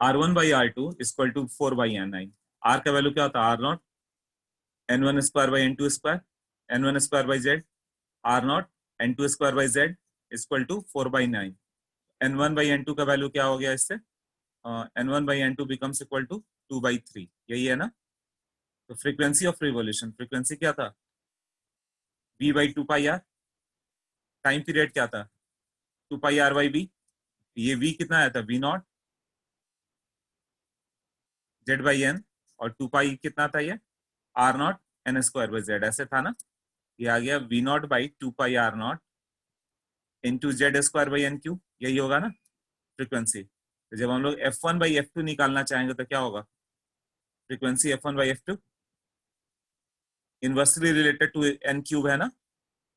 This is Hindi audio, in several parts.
R1 by R2 equal to 4 by N9। R का वैल्यू क्या होता है? R0 N1 square by N2 square, N1 square by Z, R0 N2 square by Z equal to 4 by 9। N1 by N2 का वैल्यू क्या हो गया इससे? N1 by N2 becomes equal to 2 by 3। यही है ना? तो फ्रीक्वेंसी ऑफ रिवॉल्यूशन, फ्रीक्वेंसी क्या था? V by 2 pi R. Time period क्या था? 2 पाई आर बाई बी। ये V कितना आया था? V naught Z by N, और 2 पाई कितना था ये? R naught N square by Z, ऐसे था ना? ये आ गया V naught by 2 pi R naught into Z square by N Q. यही होगा ना फ्रीक्वेंसी? तो जब हम लोग F1 बाई F2 निकालना चाहेंगे तो क्या होगा? Frequency F1 by F2 inversely related to N cube है ना?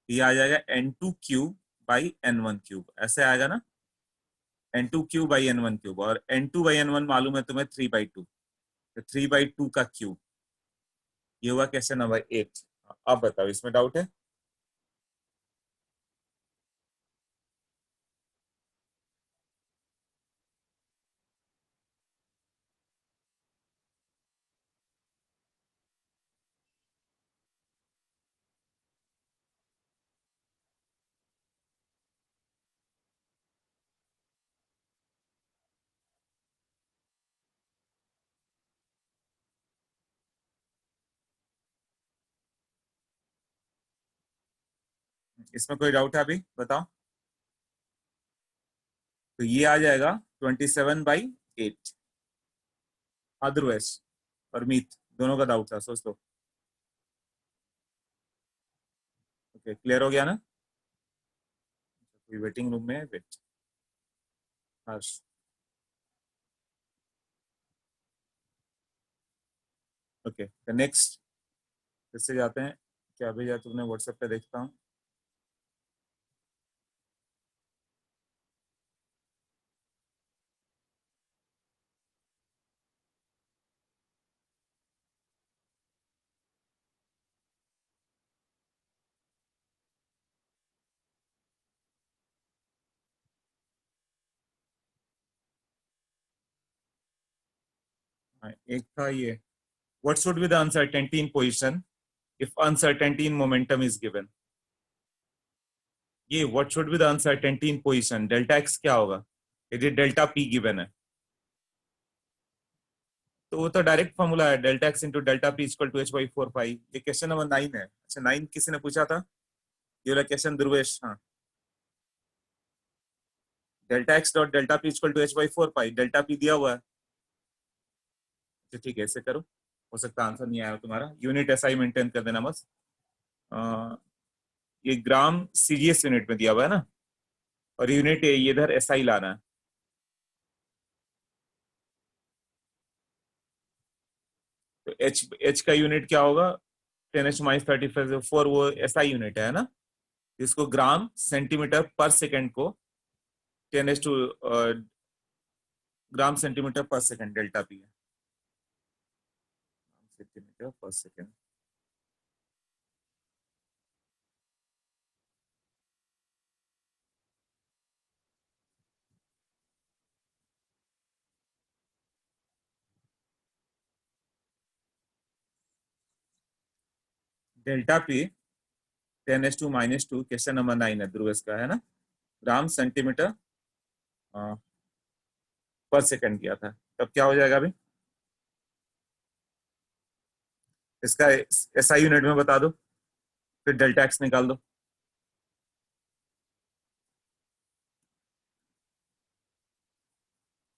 ये आ जाएगा N2 cube by N1 cube, ऐसे आएगा ना? N2 cube by N1 cube, और N2 बाई N1 मालूम है तुम्हें 3/2, तो 3/2 का क्यूब। ये हुआ क्वेश्चन नंबर 8। अब बताओ, इसमें डाउट है? इसमें कोई डाउट है अभी? बताओ। तो ये आ जाएगा 27/8। अदरवाइज और मीत दोनों का डाउट था, सोच लो। ओके, क्लियर हो गया ना? कोई वेटिंग रूम में है? वेट। हर्ष। ओके, तो नेक्स्ट फिर से जाते हैं। क्या भेजा तुमने व्हाट्सएप पे? देखता हूँ। हाँ, एक था ये, what should be the uncertainty in position if uncertainty in momentum is given. ये what should be the uncertainty in position, delta x क्या होगा यदि डेल्टा पी गिवन है? तो वो तो डायरेक्ट फॉर्मूला है, delta x into delta p equal to H/4 pi. ये क्वेश्चन नंबर 9 है। अच्छा, 9 किसी ने पूछा था? ये वाला क्वेश्चन ध्रुवेश। हाँ, delta x dot delta p equal to H/4 pi, delta p दिया हुआ है। तो ठीक है, ऐसे करो। हो सकता है आंसर नहीं आया हो तुम्हारा। यूनिट ऐसा ही मेंटेन कर देना बस। ये ग्राम सीजीएस यूनिट में दिया हुआ है ना, और यूनिट ये इधर एसआई लाना है। तो एच का यूनिट क्या होगा? 10⁻⁴ वो एसआई यूनिट है ना? इसको ग्राम सेंटीमीटर पर सेकंड को 10 टू ग्राम सेंटीमीटर पर सेकंड डेल्टा पी है। सेंटीमीटर पर second. Delta P 10⁻⁻² question number 9 है, ध्रुव का है ना? ग्राम सेंटीमीटर पर सेकंड किया था, तब क्या हो जाएगा अभी? इसका एसआई यूनिट में बता दो, फिर डेल्टा एक्स निकाल दो।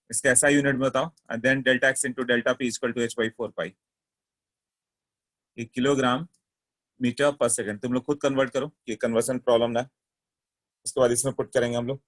इसका एसआई यूनिट में बताओ, and then delta x into delta p equal to H/4 pi. ये किलोग्राम मीटर पर सेकंड। तुम लोग खुद कन्वर्ट करो, ये कन्वर्सन प्रॉब्लम ना है। उसके बाद इसमें पुट करेंगे हम लोग।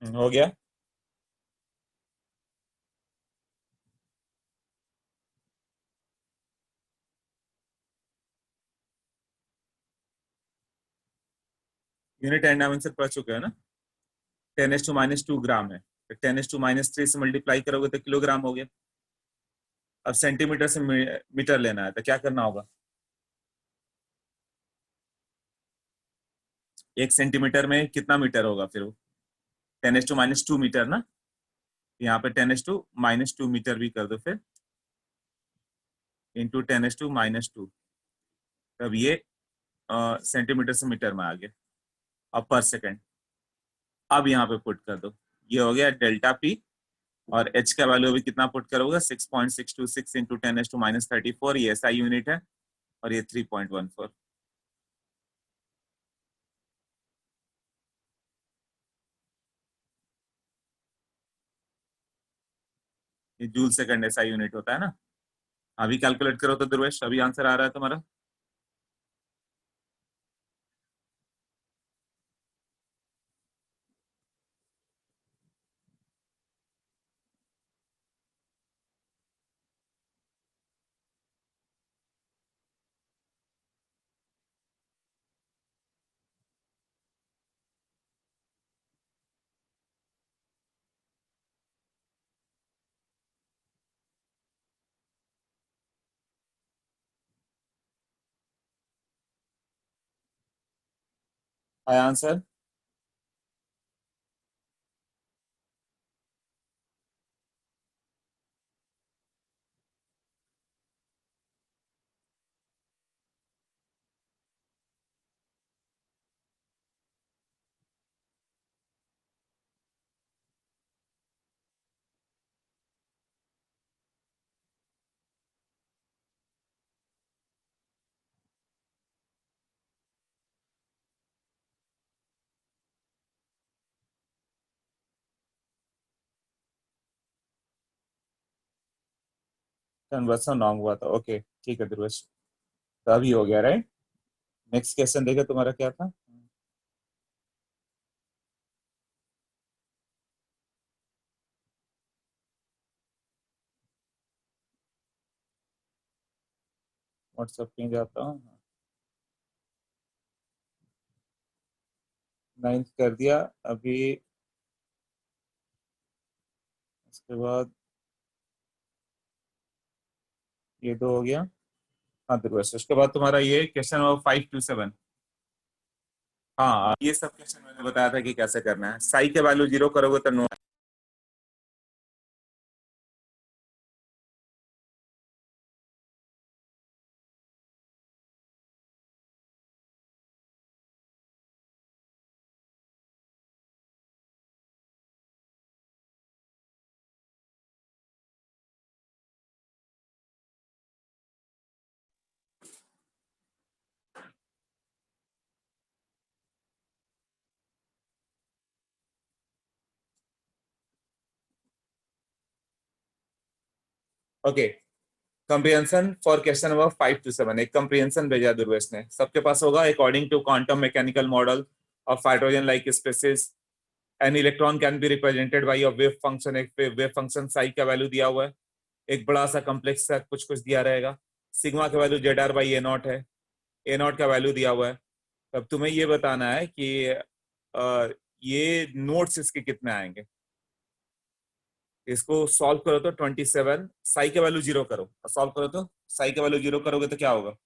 हो गया। यूनिट एंड डायमेंशन पढ़ चुके हैं ना। 10⁻² ग्राम है, 10⁻³ से मल्टीप्लाई करोगे तो किलोग्राम हो गया। अब सेंटीमीटर से मीटर लेना है तो क्या करना होगा? 1 सेंटीमीटर में कितना मीटर होगा फिर वो? 10⁻² मीटर ना। यहाँ पे 10⁻² मीटर भी कर दो फिर, इंटू 10⁻²। तब ये सेंटीमीटर से मीटर में आ गया। अब पर सेकेंड, अब यहाँ पे पुट कर दो, ये हो गया डेल्टा पी। और एच का वैल्यू अभी कितना पुट करोगे? 6.626 इंटू 10⁻34, ये एसआई यूनिट है। और ये 3.14, ये जूल सेकंड एसआई यूनिट होता है ना। अभी कैलकुलेट करो तो ध्रुवेश, अभी आंसर आ रहा है तुम्हारा। आया आंसर? कन्वर्सन रॉन्ग हुआ था, ओके ठीक है ध्रुवेश। तो अभी हो गया राइट। नेक्स्ट क्वेश्चन देखा तुम्हारा क्या था। व्हाट्सएप पे जाता हूँ। 9th कर दिया अभी। उसके बाद ये 2 हो गया। हाँ ध्रुवेश, उसके बाद तुम्हारा ये क्वेश्चन नंबर 5 to 7। हाँ ये सब क्वेश्चन मैंने बताया था कि कैसे करना है। साई के वैल्यू 0 करोगे तो no. 'Okay, comprehension for question number 5 to 7'। एक कंप्रिहेंशन भेजा दुर्वेश ने, सबके पास होगा। According to quantum mechanical model of hydrogen like species, an electron can be represented by a wave function. एक वेव फंक्शन साई का वैल्यू दिया हुआ है, एक बड़ा सा कम्प्लेक्स सा कुछ कुछ दिया रहेगा। सिग्मा का value Z R by A naught है, ए नॉट का वैल्यू दिया हुआ है। अब तुम्हें ये बताना है कि ये नोट्स इसके कितने आएंगे। इसको सॉल्व करो तो 27, साई के वैल्यू 0 करो, सॉल्व करो तो साई के वैल्यू 0 करोगे तो क्या होगा?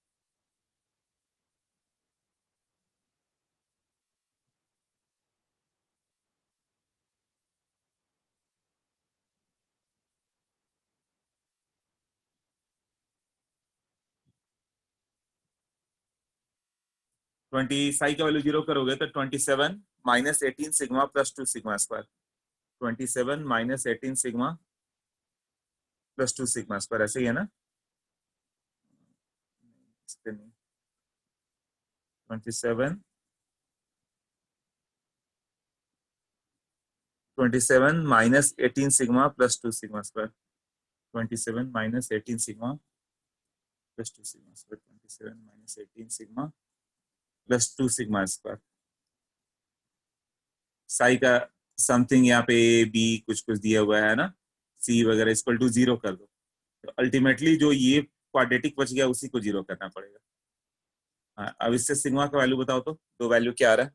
20 साई का वैल्यू 0 करोगे तो 27 - 18 sigma plus 2 sigma square. 27 - 18 sigma plus 2 sigma square, ऐसे ही है ना। 27 - 18 sigma plus 2 sigma square. 27 - 18 sigma plus 2 sigma square. 27 - 18 sigma plus 2 sigma square. Sai का समथिंग यहाँ पे ए बी कुछ कुछ दिया हुआ है ना, सी वगैरह इक्वल टू 0 कर दो, तो अल्टीमेटली जो ये क्वाड्रेटिक बच गया उसी को 0 करना पड़ेगा। हाँ, अब इससे सिग्मा का वैल्यू बताओ तो, दो वैल्यू क्या आ रहा है।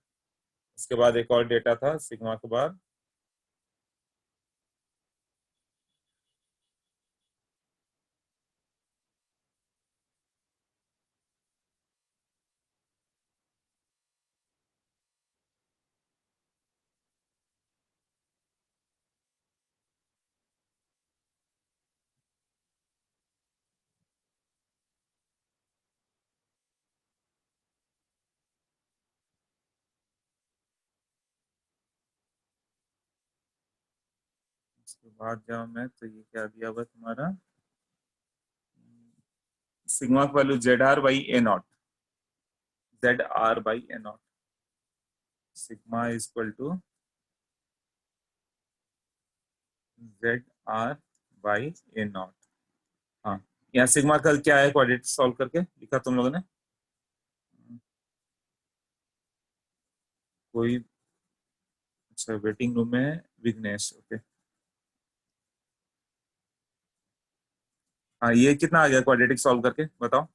उसके बाद एक और डेटा था सिग्मा के बाद, उसके बाद जाओ मैं तो ये क्या दिया हुआ तुम्हारा, सिग्मा का value Z R by A naught, Z R by A naught, sigma equal to Z R by A naught. हाँ, यहाँ सिग्मा का क्या है, क्वाड्रेटिक सॉल्व करके लिखा तुम लोगों ने, कोई, अच्छा वेटिंग रूम में विघ्नेश, ओके। हाँ, ये कितना आ गया क्वाड्रेटिक सॉल्व करके बताओ।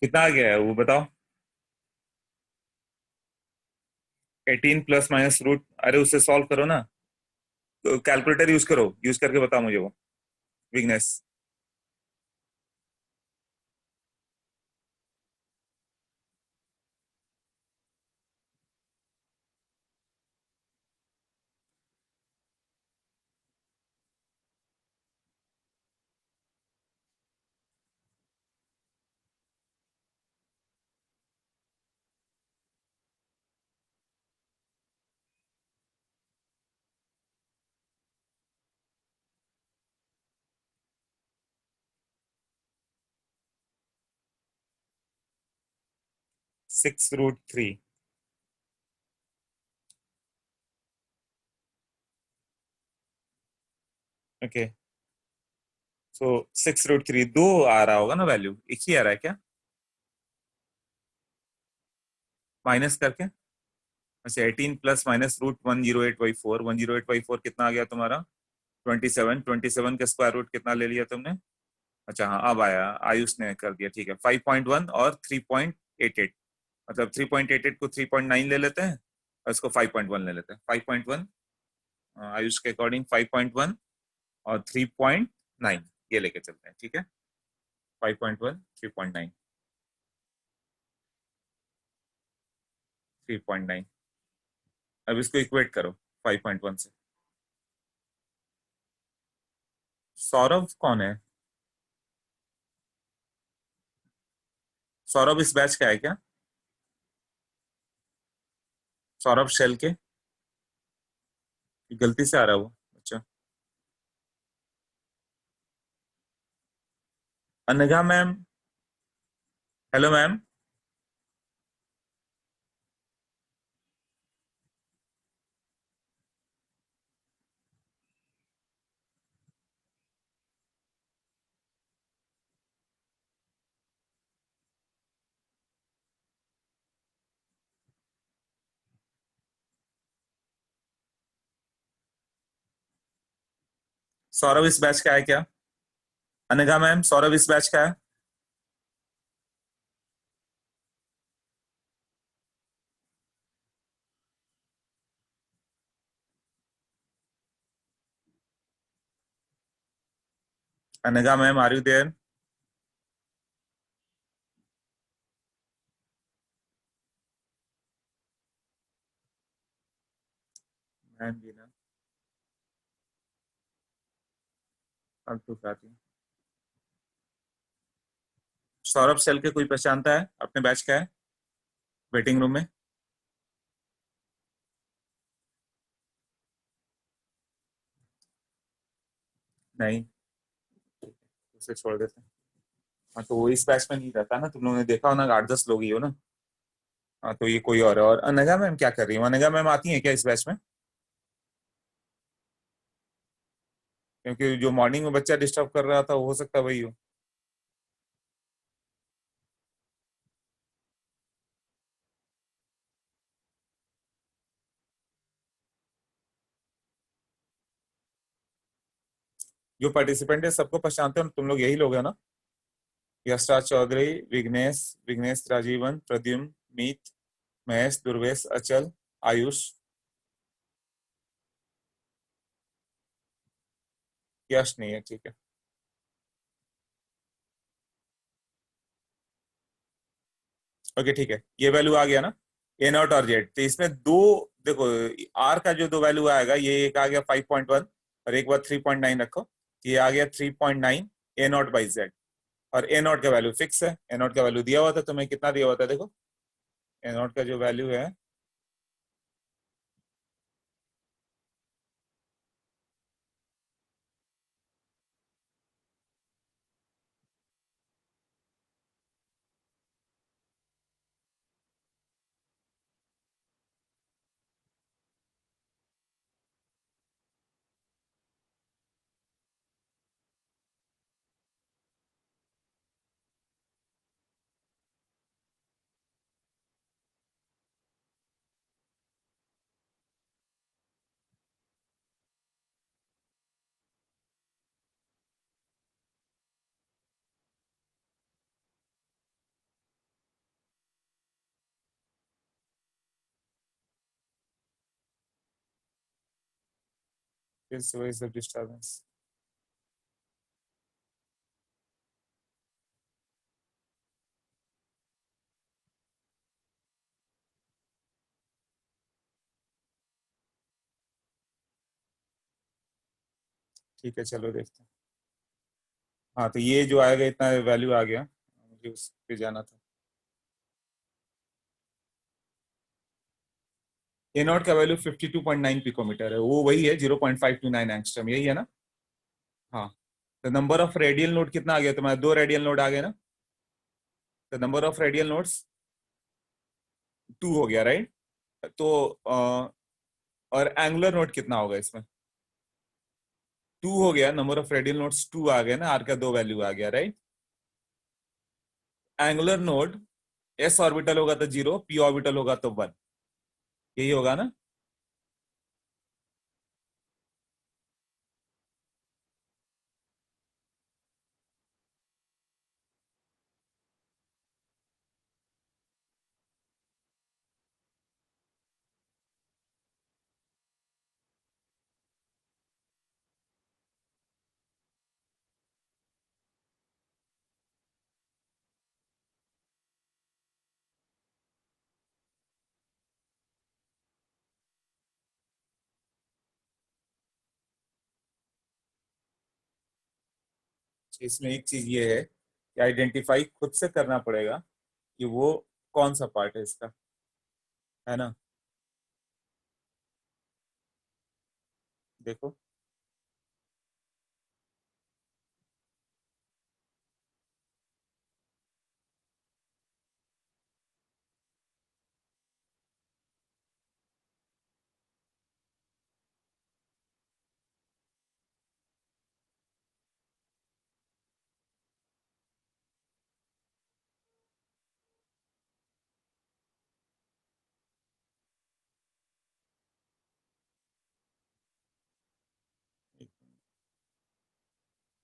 कितना आ गया है वो बताओ। 18 प्लस माइनस रूट, अरे उसे सॉल्व करो ना, तो कैलकुलेटर यूज करो, यूज करके बताओ मुझे वो, विघ्नेश। 6√3, ओके। सो 6√3 दो आ रहा होगा ना वैल्यू, एक ही आ रहा है क्या, माइनस करके। अच्छा 18 प्लस माइनस रूट 108/4, 108/4 कितना आ गया तुम्हारा, 27, 27 का स्क्वायर रूट कितना ले लिया तुमने। अच्छा हाँ अब आया, आयुष ने कर दिया, ठीक है। 5.1 और 3.88, मतलब 3.88 को 3.9 ले लेते हैं और इसको 5.1 ले लेते हैं, 5.1, आयुष के अकॉर्डिंग 5.1 और 3.9 ये लेके चलते हैं, ठीक है। 5.1, 3.9, 3.9, अब इसको इक्वेट करो 5.1 से। सौरभ कौन है, सौरभ इस बैच का है क्या, सौरभ शेल के, गलती से आ रहा है वो, अच्छा। Anagha ma'am, hello ma'am. Saurabh इस बैच का है क्या, अनघा मैम सौरभ इस बैच का है। Anagha ma'am are you there. And B ना, अब तो आती है। सौरभ सेल के कोई पहचानता है अपने बैच का है वेटिंग रूम में? नहीं, उसे छोड़ देते हैं। हाँ तो वो इस बैच में नहीं रहता ना, तुम लोगों ने देखा हो ना, 8-10 लोग ही हो ना। हाँ तो ये कोई और है। और अनघा मैम क्या कर रही है? अनघा मैम आती है क्या इस बैच में? क्योंकि जो मॉर्निंग में बच्चा डिस्टर्ब कर रहा था वो हो सकता है वही हो। जो पार्टिसिपेंट है सबको पहचानते हो तुम लोग, यही लोग है ना? यशराज चौधरी, विघ्नेश, विघ्नेश राजीवन, प्रद्युम्न, मीत, महेश, दुर्वेश, अचल, आयुष, यश नहीं है, ठीक है। ओके ठीक है, ये वैल्यू आ गया ना, ए नॉट और जेड। तो इसमें दो, देखो, आर का जो दो वैल्यू आएगा, ये एक आ गया 5.1 और एक बार 3.9 रखो, ये आ गया 3.9 ए नॉट बाई जेड। और ए नॉट का वैल्यू फिक्स है, ए नॉट का वैल्यू दिया हुआ था तुम्हें, कितना दिया हुआ था देखो, ए नॉट का जो वैल्यू है, इस वजह से डिस्टर्बेंस। ठीक है चलो देखते हैं। हाँ तो ये जो आएगा इतना वैल्यू आ गया, मुझे उस पे जाना था। ए नॉट का वैल्यू 52.9 पिकोमीटर है, वो वही है 0.529 एंगस्ट्रम, यही है ना? हाँ। तो नंबर ऑफ रेडियल नोड कितना आ गया तुम्हारा? दो रेडियल नोड आ गए ना? तो नंबर ऑफ रेडियल नोड्स 2 हो गया, राइट? तो और एंगुलर नोड कितना होगा इसमें? 2 हो गया, नंबर ऑफ रेडियल नोड्स 2 आ गए ना, आर का दो वैल्यू आ गया, right? Angular node S orbital होगा तो 0, पी ऑर्बिटल होगा तो 1, यही होगा ना? इसमें एक चीज ये है कि आइडेंटिफाई खुद से करना पड़ेगा कि वो कौन सा पार्ट है इसका, है ना? देखो,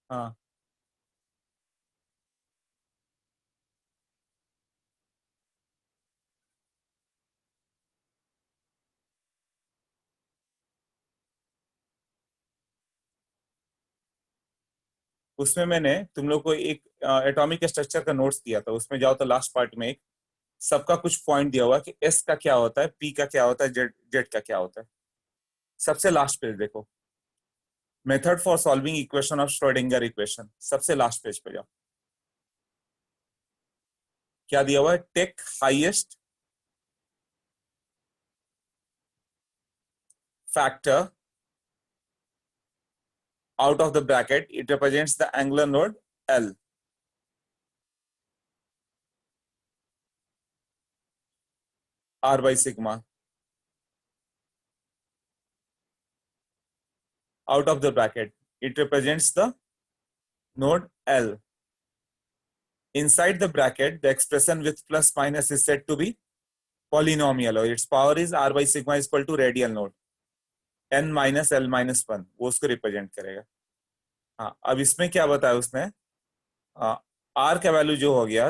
हाँ उसमें मैंने तुम लोग को एक एटॉमिक स्ट्रक्चर का नोट्स दिया था, उसमें जाओ तो लास्ट पार्ट में एक सबका कुछ पॉइंट दिया हुआ कि एस का क्या होता है, पी का क्या होता है, जेड जेड का क्या होता है। सबसे लास्ट पेज देखो, method for solving equation of Schrodinger equation, सबसे लास्ट पेज पे जाओ। क्या दिया हुआ है? Take highest factor out of the bracket, it represents the angular node L. R by sigma out of the bracket, it represents the node L. Inside the bracket, the expression with plus minus is said to be polynomial, or its power is R by sigma is equal to radial node n minus L minus 1, वो उसको रिप्रेजेंट करेगा। हाँ, अब इसमें क्या बताया उसने, आर का वैल्यू जो हो गया,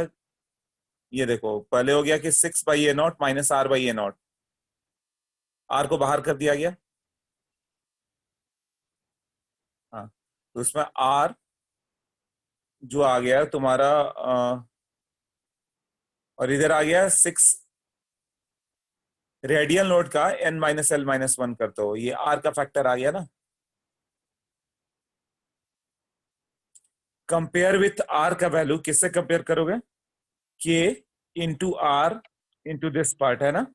ये देखो पहले हो गया कि 6/a0 माइनस r/a0, आर को बाहर कर दिया गया। हाँ, तो उसमें आर जो आ गया तुम्हारा और इधर आ गया 6 रेडियल नोड का n माइनस एल माइनस 1 करते हो, ये आर का फैक्टर आ गया ना। कंपेयर विथ आर का वैल्यू किससे कंपेयर करोगे? K into R into this part है ना।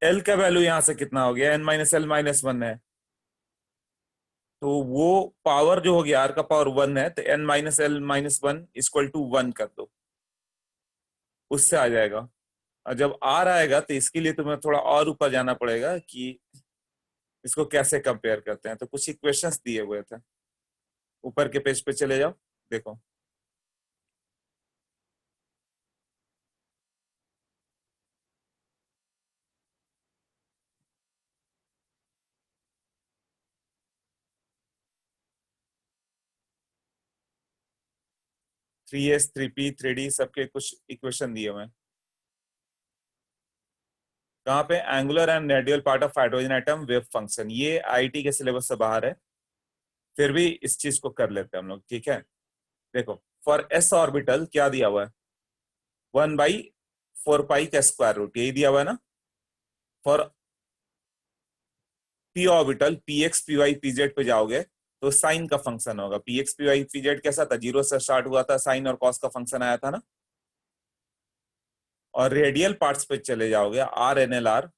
एल का वैल्यू यहां से कितना हो गया? n माइनस एल माइनस 1 है, तो वो पावर जो हो गया आर का पावर 1 है, तो n minus L minus 1 equal to 1 कर दो, उससे आ जाएगा। और जब आर आएगा तो इसके लिए तुम्हें थोड़ा और ऊपर जाना पड़ेगा कि इसको कैसे कंपेयर करते हैं, तो कुछ इक्वेशंस दिए हुए थे, ऊपर के पेज पे चले जाओ, देखो। Three S, three P, three D सबके कुछ इक्वेशन दिए हुए हैं। कहाँ पे? Angular and radial part of hydrogen atom wave function, ये आईटी के सिलेबस से बाहर है, फिर भी इस चीज को कर लेते हैं हम लोग, ठीक है। देखो, फॉर एस ऑर्बिटल क्या दिया हुआ है? 1/4 पाई का स्क्वायर रूट, यही दिया हुआ है ना। For P orbital P X P Y P Z पे जाओगे तो साइन का फंक्शन होगा। P X P Y P Z कैसा था? जीरो से स्टार्ट हुआ था, साइन और कॉस का फंक्शन आया था ना। और रेडियल पार्ट्स पे चले जाओगे, are N L R,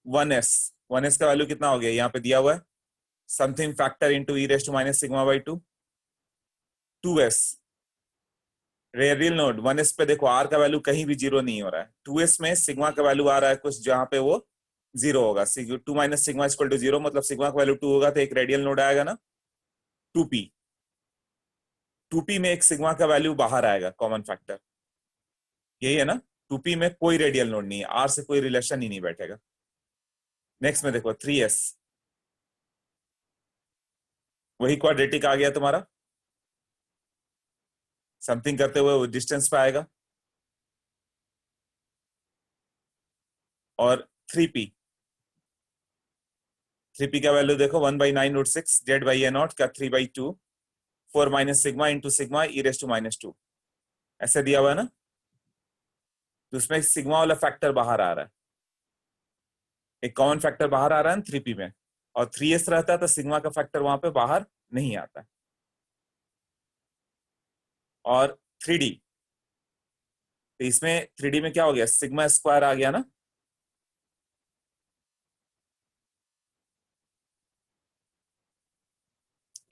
1s, 1s का वैल्यू कितना हो गया? यहाँ पे दिया हुआ है something factor into E raise to minus sigma by 2, 2s radial node. 1s पे देखो आर का वैल्यू कहीं भी जीरो नहीं हो रहा है, 2s में सिग्मा का वैल्यू आ रहा है कुछ जहां पे वो जीरो होगा। 2 minus sigma equal to zero, मतलब सिग्मा का वैल्यू 2 होगा तो एक रेडियल नोड आएगा ना, 2p। 2p में एक सिग्मा का वैल्यू बाहर आएगा, कॉमन फैक्टर यही है ना। 2p में कोई रेडियल नोड नहीं है, आर से कोई रिलेशन ही नहीं बैठेगा। नेक्स्ट में देखो 3s, वही क्वाड्रेटिक आ गया तुम्हारा, समथिंग करते हुए वो डिस्टेंस पे आएगा। और 3p, 3p का वैल्यू देखो 1/9√6 z/a0 का 3/2, 4 minus sigma into sigma E raise to minus 2, ऐसे दिया हुआ है ना। तो उसमें सिग्मा वाला फैक्टर बाहर आ रहा है, एक कॉमन फैक्टर बाहर आ रहा है 3p में, और 3s रहता है तो सिग्मा का फैक्टर वहां पे बाहर नहीं आता। और 3d, तो इसमें 3d में क्या हो गया? सिग्मा स्क्वायर आ गया ना।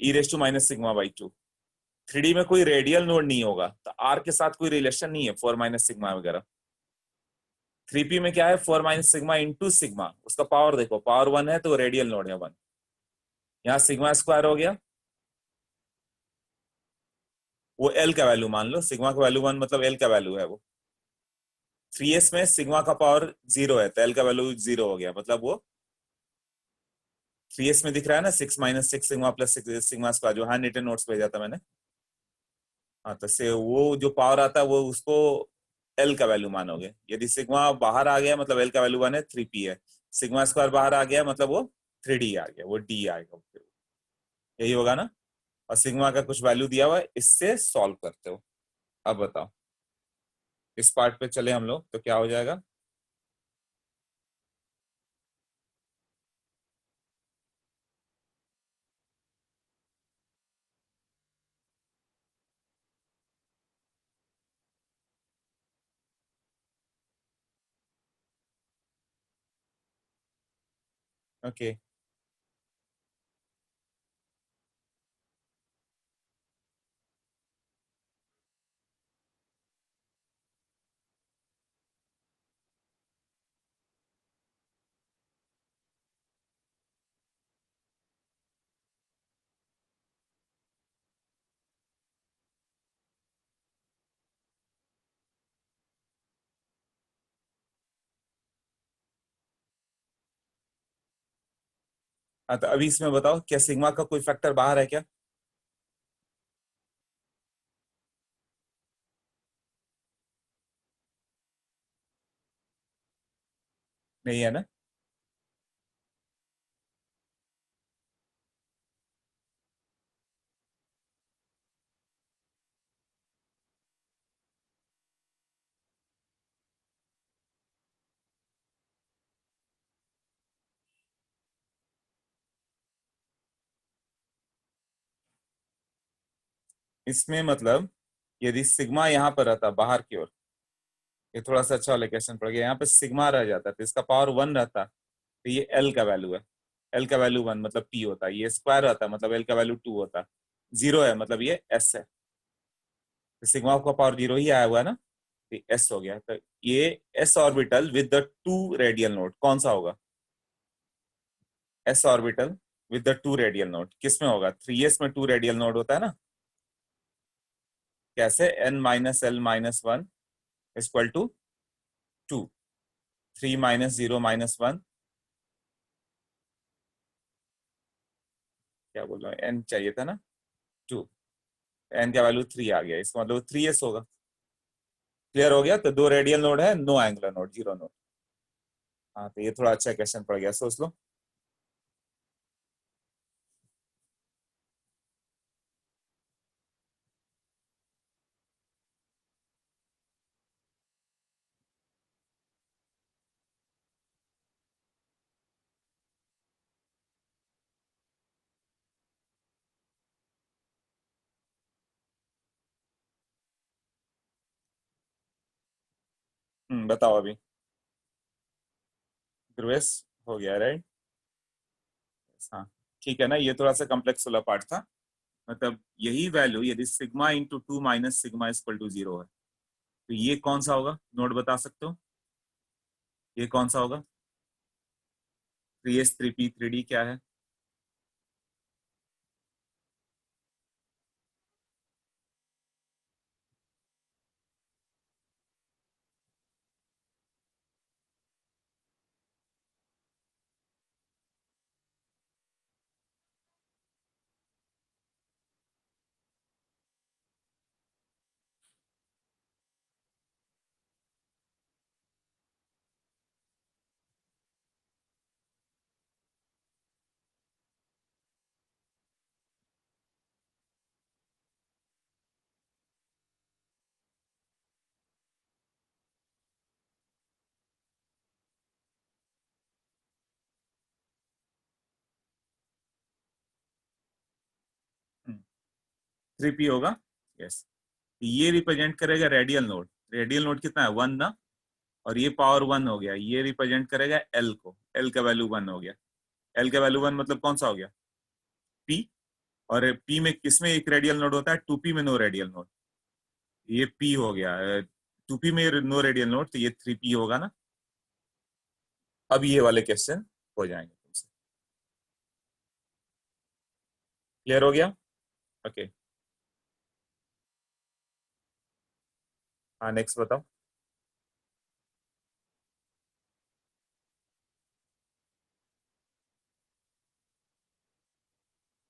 E raise to minus sigma by 2, 3d में कोई रेडियल नोड नहीं होगा तो आर के साथ कोई रिलेशन नहीं है, 4 माइनस सिग्मा वगैरह। 3p में क्या है? 4 माइनस सिग्मा इंटू सिग्मा, उसका पावर देखो, पावर 1 है तो रेडियल नोड है 1, यहाँ सिग्मा स्क्वायर हो गया। वो एल का वैल्यू मान लो, सिग्मा का वैल्यू 1 मतलब एल का वैल्यू है वो। 3s में सिग्मा का पावर 0 है तो एल का वैल्यू 0 हो गया, मतलब वो 3s में दिख रहा है ना 6 minus 6 sigma plus sigma square, जो हैंड रिटन नोट्स भेजा था मैंने। हाँ, तो से वो जो पावर आता है वो उसको एल का वैल्यू मानोगे। यदि सिग्मा बाहर आ गया मतलब एल का वैल्यू 1 है, 3p है। सिग्मा स्क्वायर बाहर आ गया मतलब वो 3d आ गया, वो d आएगा, यही होगा ना। और सिग्मा का कुछ वैल्यू दिया हुआ है, इससे सॉल्व करते हो। अब बताओ, इस पार्ट पे चले हम लोग तो क्या हो जाएगा? ओके हाँ, तो अभी इसमें बताओ क्या सिग्मा का कोई फैक्टर बाहर है क्या? नहीं है ना? इसमें मतलब यदि सिग्मा यहाँ पर रहता बाहर की ओर, ये थोड़ा सा अच्छा वाला क्वेश्चन पड़ गया, यहाँ पे सिग्मा रह जाता तो इसका पावर 1 रहता, तो ये एल का वैल्यू है। एल का वैल्यू 1 मतलब पी होता, ये स्क्वायर रहता मतलब एल का वैल्यू 2 होता, जीरो है मतलब ये एस है। तो सिग्मा का पावर जीरो ही आया हुआ है ना, तो एस हो गया। तो ये S orbital with the two radial node कौन सा होगा? S orbital with the two radial node किस में होगा? 3s में टू रेडियल नोड होता है ना। कैसे? n minus L minus one equal to two, 3 minus zero minus one, क्या बोल रहा हूँ, n चाहिए था ना, टू, n का वैल्यू 3 आ गया, इसका मतलब 3s होगा। क्लियर हो गया? तो दो रेडियल नोड है, no angular node, zero node. हाँ, तो ये थोड़ा अच्छा क्वेश्चन पड़ गया, सोच लो। बताओ अभी। ध्रुवेश हो गया राइट? हाँ, ठीक है ना, ये थोड़ा सा कॉम्प्लेक्स वाला पार्ट था। मतलब यही वैल्यू यदि sigma into two minus sigma equal to zero है, तो ये कौन सा होगा, नोट बता सकते हो? ये कौन सा होगा? 3s 3p 3d क्या है? थ्री पी होगा। यस। ये रिप्रेजेंट करेगा रेडियल नोड। रेडियल नोड कितना है, वन ना, और ये पावर वन हो गया, ये रिप्रेजेंट करेगा एल को, एल का वैल्यू वन हो गया। एल का वैल्यू वन मतलब कौन सा हो गया, पी। और पी में किसमें एक रेडियल नोड होता है, टू पी में नो रेडियल नोड, ये पी हो गया। टू पी में नो रेडियल नोड, तो ये थ्री पी होगा ना। अब ये वाले क्वेश्चन हो जाएंगे तुमसे। क्लियर हो गया? ओके। हाँ, नेक्स्ट बताओ।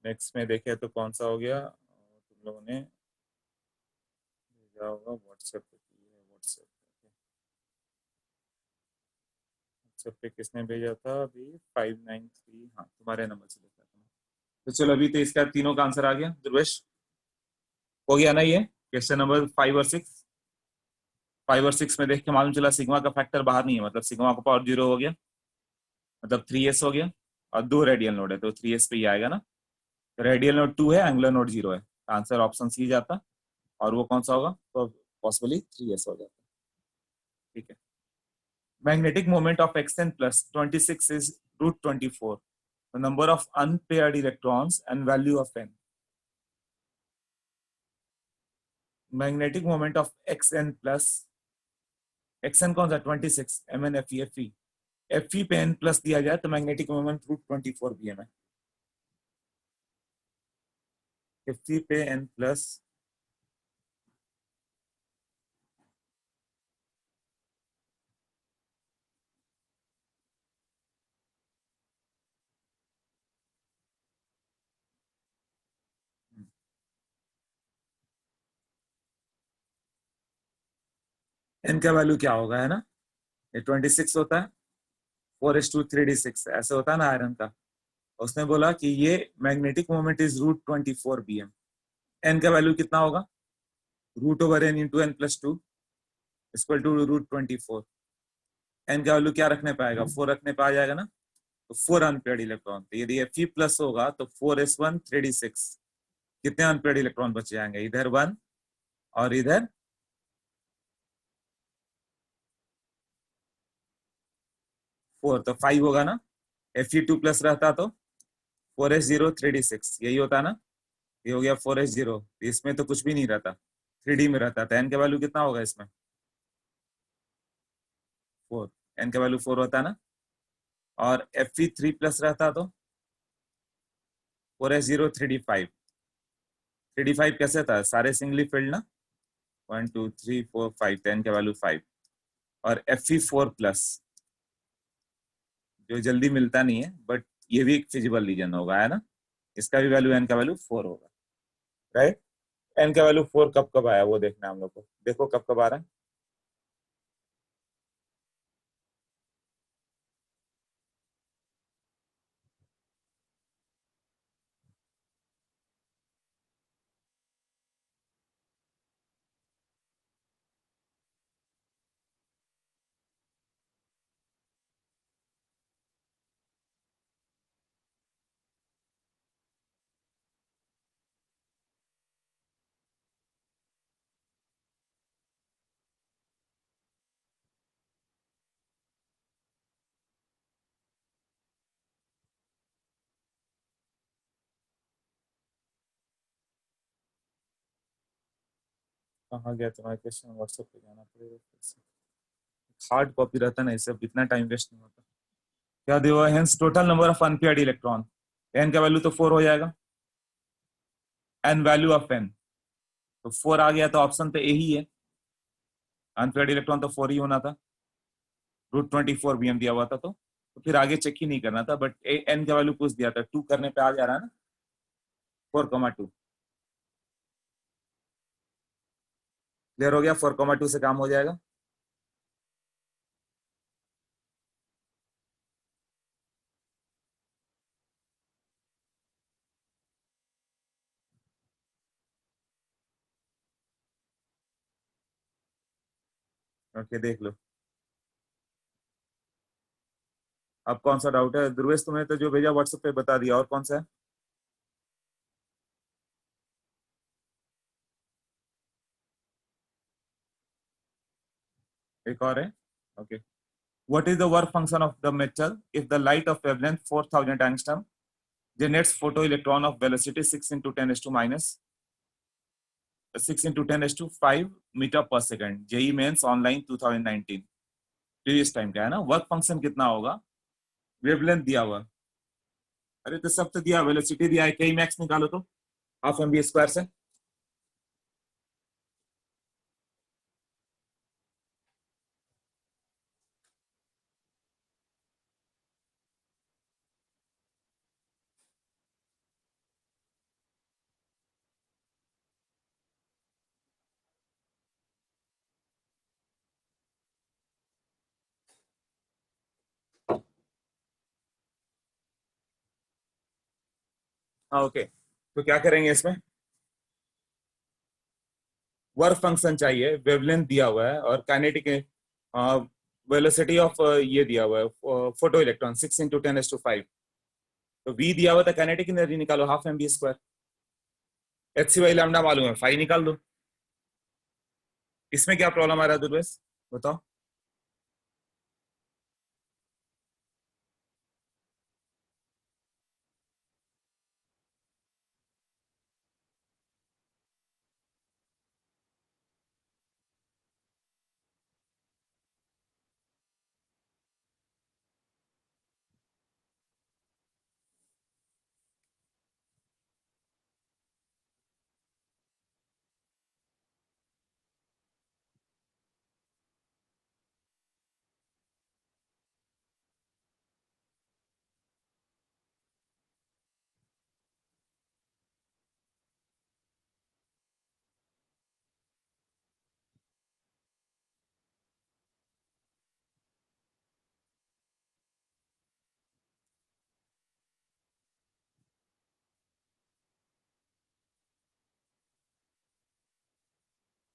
नेक्स्ट में देखे तो कौन सा हो गया, तुम लोगों ने भेजा होगा व्हाट्सएप पे, व्हाट्सएप व्हाट्सएप पे किसने भेजा था अभी, 593, हाँ तुम्हारे नंबर से देखा था। तो चलो, अभी तो इसका तीनों का आंसर आ गया ध्रुवेश। हो गया ना ये क्वेश्चन नंबर 5 और 6? 5 और 6 में देख के मालूम चला सिग्मा का फैक्टर बाहर नहीं है, मतलब सिग्मा का पावर जीरो हो गया, मतलब 3s हो गया। और दो रेडियल नोड है तो 3s पे ही आएगा ना। रेडियल नोड 2 है, एंगुलर नोड 0 है, आंसर ऑप्शन सी जाता। और वो कौन सा होगा, तो पॉसिबली 3s हो जाता। ठीक है। magnetic moment of xn plus 26 is root 24, the number of unpaired electrons and value of n. Magnetic moment of xn plus xn कौन सा 26 mn fe पे n प्लस दिया जाए तो मैग्नेटिक मोमेंट रूट 24 भी है fe पे n प्लस n का वैल्यू क्या होगा, है ना, ये 26 होता है, 4s2 3d6 ऐसे होता है ना आयरन का। उसने बोला कि ये magnetic moment is root 24 bm। n का वैल्यू कितना होगा, root over n into n plus 2 equal to root 24। n का वैल्यू क्या रखने पाएगा, 4 रखने पे आ जाएगा ना, तो 4 अनपेयर्ड इलेक्ट्रॉन। तो यदि Fe प्लस होगा तो 4s1 3d6 कितने अनपेयर्ड इलेक्ट्रॉन बच जाएंगे, इधर 1 और इधर 4, तो 5 होगा ना। Fe2 प्लस रहता तो 4s0 3d6 यही होता ना, ये हो गया 4s0, इसमें तो कुछ भी नहीं रहता, 3d में रहता। तो n का वैल्यू कितना होगा इसमें, 4, n का वैल्यू 4 होता ना। और Fe3 प्लस रहता तो 4s0 3d5, 3d5 कैसे था, सारे सिंगली फील्ड ना, 1 2 3 4 5, तो n का वैल्यू 5। और Fe4 प्लस जो जल्दी मिलता नहीं है, बट ये भी एक फिजिबल रीजन होगा, है ना, इसका भी वैल्यू n का वैल्यू 4 होगा, राइट। n का वैल्यू 4 कब कब आया वो देखना हम लोग को, देखो कब कब आ रहा है। कहाँ गया तुम्हारा क्वेश्चन, व्हाट्सएप पे जाना पड़ेगा फिर से, हार्ड कॉपी रहता ना, इससे इतना टाइम वेस्ट नहीं होता। क्या दिया हुआ है, hence total number of unpaired electron, n का वैल्यू तो 4 हो जाएगा, एन वैल्यू ऑफ n, तो 4 आ गया तो ऑप्शन पे ए ही है, अनपेयर्ड इलेक्ट्रॉन तो 4 ही होना था, रूट 24 bm दिया हुआ था, तो फिर आगे चेक ही नहीं करना था, बट n का वैल्यू पूछ दिया था, 2 करने पे आ जा रहा है ना, 4,2 क्लियर हो गया, 4,2 से काम हो जाएगा। ओके देख लो, अब कौन सा डाउट है ध्रुवेश, तुमने तो जो भेजा व्हाट्सएप पे बता दिया, और कौन सा है, एक और है, okay. What is the work function of the metal if the light of wavelength 4000 angstrom generates photoelectron of velocity 6 into 10 to minus 6 into 10 to 5 metre पर second, JEE mains online 2019 previous time का है ना। वर्क फंक्शन कितना होगा, वेवलेंथ दिया हुआ, अरे तो सब तो दिया, वेलोसिटी दिया है, कई मैक्स निकालो तो हाफ एम बी स्क्वायर से। हाँ ओके, तो क्या करेंगे इसमें, वर्क फंक्शन चाहिए, वेवलेंथ दिया हुआ है और काइनेटिक वेलोसिटी ऑफ ये दिया हुआ है फोटो इलेक्ट्रॉन 6 इंटू 10⁵, तो v दिया हुआ था, काइनेटिक एनर्जी निकालो half M B square, H C by lambda मालूम है, फाई निकाल दो। इसमें क्या प्रॉब्लम आ रहा है दुर्वेश, बताओ।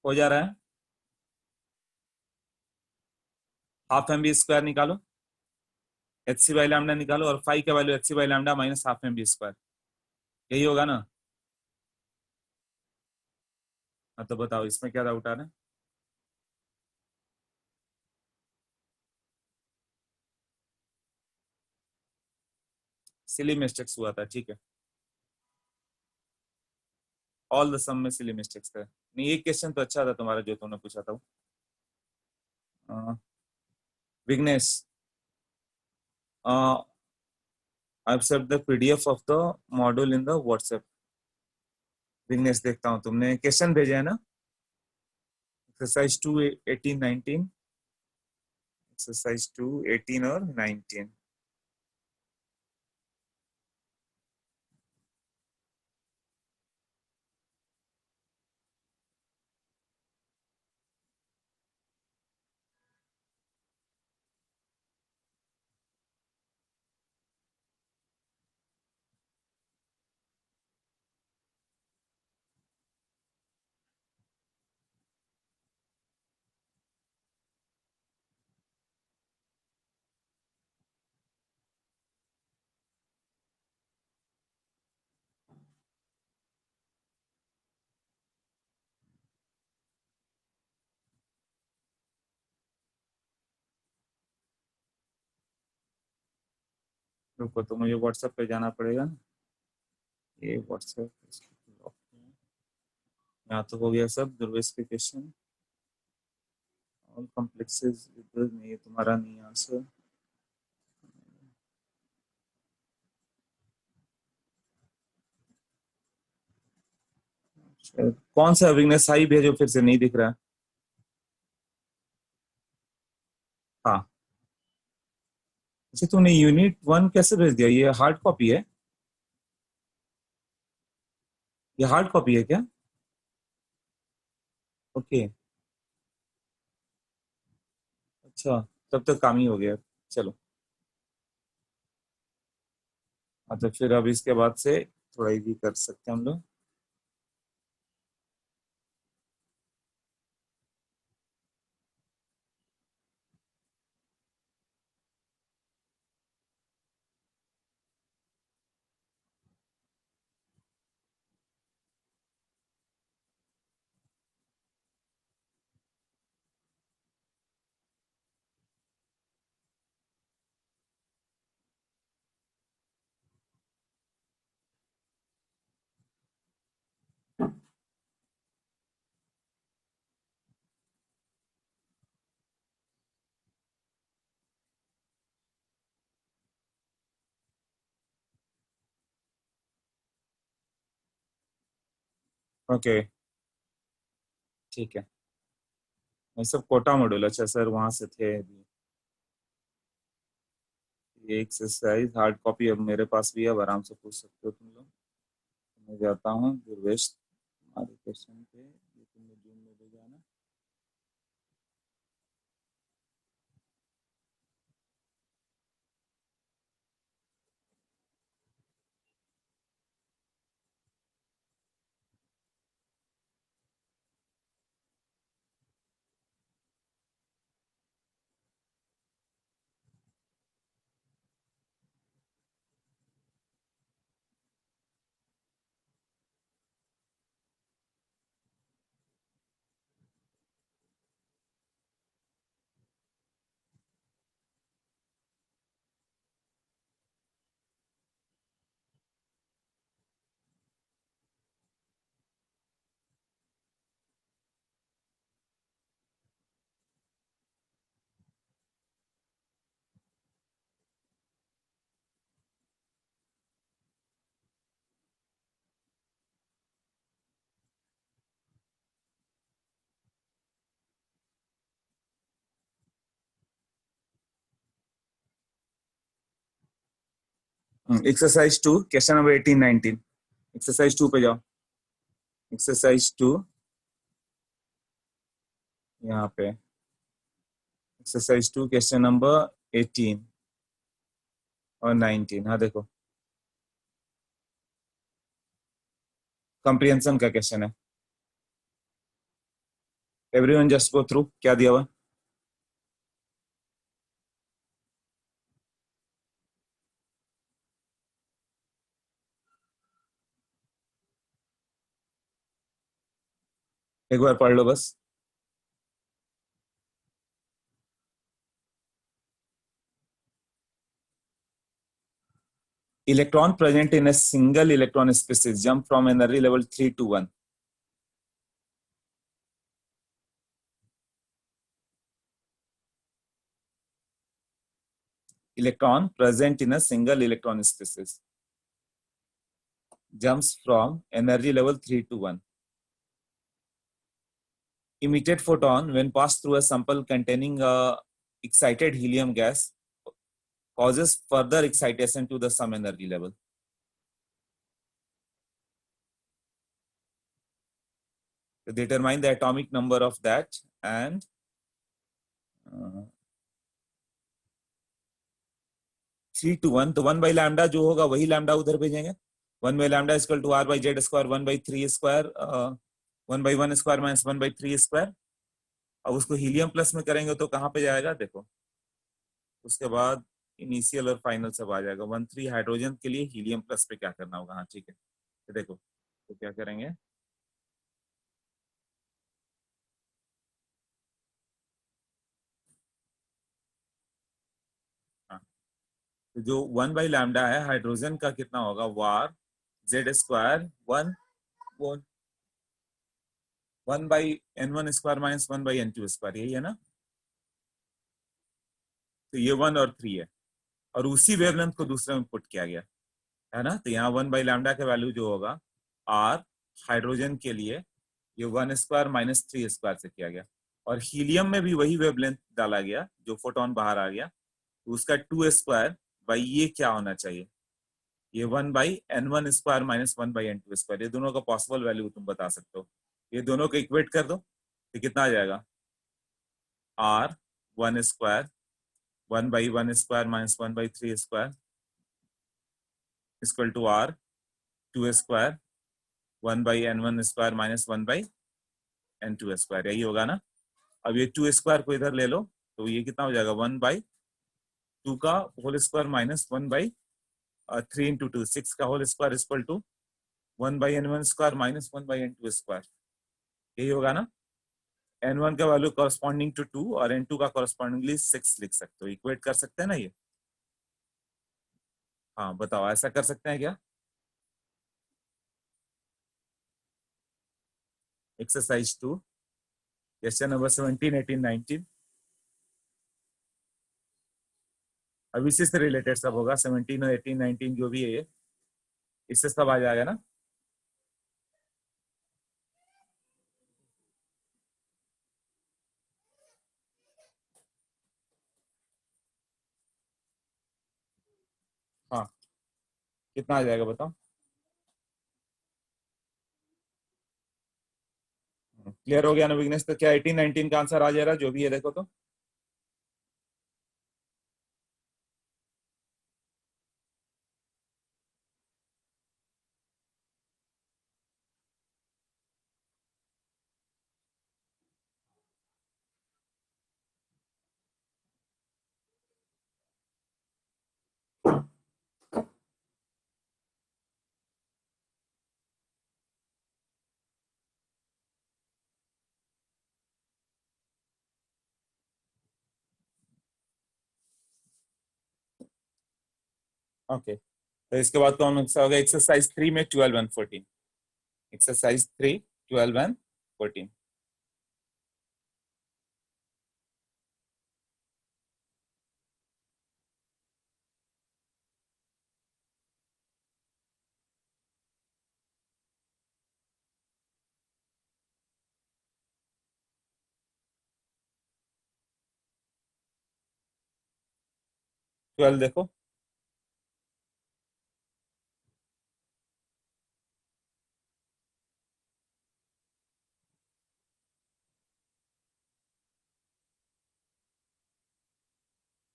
हो जा रहा है। हाफ एम बी स्क्वायर निकालो, एच सी बाई लैमडा निकालो, और फाइव का value H C by lambda minus half M B square, यही होगा ना। हाँ तो बताओ इसमें क्या डाउट आ रहा है। सिली मिस्टेक्स हुआ था, ठीक है। ऑल द सम में सिली मिस्टेक्स था। नहीं, एक क्वेश्चन तो अच्छा था तुम्हारा जो तुमने पूछा था। Vignesh, I set the PDF of the module in the WhatsApp. Vignesh, देखता हूँ तुमने क्वेश्चन भेजा है ना, एक्सरसाइज 2 18 19, एक्सरसाइज 2 18 और 19। रुको, तो मुझे व्हाट्सएप पे जाना पड़ेगा। ये व्हाट्सएप यहाँ तो हो गया सब। ध्रुवेश के क्वेश्चन, ऑल कॉम्प्लेक्सेस, नहीं तुम्हारा नहीं आंसर। कौन सा विघ्नेश, साई भेजो फिर से, नहीं दिख रहा। हाँ, अच्छा तूने यूनिट 1 कैसे भेज दिया, ये हार्ड कॉपी है? ये हार्ड कॉपी है क्या? ओके, अच्छा, तब तक काम ही हो गया। चलो, हाँ तो फिर अब इसके बाद से थोड़ा इजी कर सकते हैं हम लोग। ओके, ठीक है। ये सब कोटा मॉड्यूल, अच्छा सर वहां से थे। ये एक्सरसाइज हार्ड कॉपी अब मेरे पास भी है, अब आराम से पूछ सकते हो तुम लोग। मैं जाता हूँ दुर्वेश हमारे क्वेश्चन पे, ये तुमने जूम में भेजा ना। Exercise 2 question number 18 19। एक्सरसाइज 2 पे जाओ। एक्सरसाइज 2 यहाँ पे, एक्सरसाइज 2 क्वेश्चन नंबर 18 और 19। हाँ देखो, कॉम्प्रिहेंशन का क्वेश्चन है। एवरीवन जस्ट गो थ्रू क्या दिया हुआ। एक बार पढ़ लो बस। Electron present in a single electron species jump from energy level 3 to 1. Electron present in a single electron species jumps from energy level 3 to 1. Emitted photon when passed through a sample containing a excited helium gas causes further excitation to the some energy level. To determine the atomic number of that and 3 to 1, तो 1 by lambda जो होगा वही lambda उधर भेजेंगे। 1 by lambda is equal to r by z square 1 by 3 square 1 by 1 square minus 1 by 3 square। अब उसको हीलियम प्लस में करेंगे तो कहाँ पे जाएगा देखो, उसके बाद इनिशियल और फाइनल सब आ जाएगा। 1 3 हाइड्रोजन के लिए हीलियम प्लस पे क्या करना होगा। हाँ ठीक है, तो देखो तो क्या करेंगे, हाँ तो जो 1 बाई लैम्डा है हाइड्रोजन का कितना होगा, वार Z square 1 1 by n1 square minus 1 by n2 square, यही है ना। तो ये 1 और 3 है और उसी वेवलेंथ को दूसरे में पुट किया गया है ना। तो यहाँ 1 बाई लैम्डा का वैल्यू जो होगा आर हाइड्रोजन के लिए ये 1 स्क्वायर माइनस 3 स्क्वायर से किया गया और हीलियम में भी वही वेवलेंथ डाला गया जो फोटोन बाहर आ गया, तो उसका 2 स्क्वायर बाई ये क्या होना चाहिए, ये 1 by n1 square minus 1 by n2 square. ये दोनों का पॉसिबल वैल्यू तुम बता सकते हो, ये दोनों को इक्वेट कर दो तो कितना आ जाएगा, R 1 square 1 by 1 square minus 1 by 3 square equal to R 2 square 1 by n1 square minus 1 by n2 square, यही होगा ना। अब ये 2 स्क्वायर को इधर ले लो तो ये कितना हो जाएगा, 1 बाई 2 का whole square minus 1 by 3 into 2 6 का whole square equal to 1 by n1 square minus 1 by n2 square, यही होगा ना। n1 का वैल्यू कॉरस्पॉन्डिंग टू 2 और n2 का कॉरस्पॉन्डिंगली 6 लिख सकते हो, इक्वेट कर सकते हैं ना ये। हाँ बताओ ऐसा कर सकते हैं क्या। एक्सरसाइज 2 क्वेश्चन नंबर 17 18 19, अब इसी से रिलेटेड सब होगा। 17 और 18 19 जो भी है ये इससे सब आ जाएगा ना। हाँ कितना आ जाएगा बताओ। क्लियर हो गया ना विघ्नेश, तो क्या 18 19 का आंसर आ जा रहा है जो भी है देखो तो। ओके तो इसके बाद कौन सा होगा, एक्सरसाइज 3 में 12 एंड 14। Exercise 3 12 and 14। 12 देखो,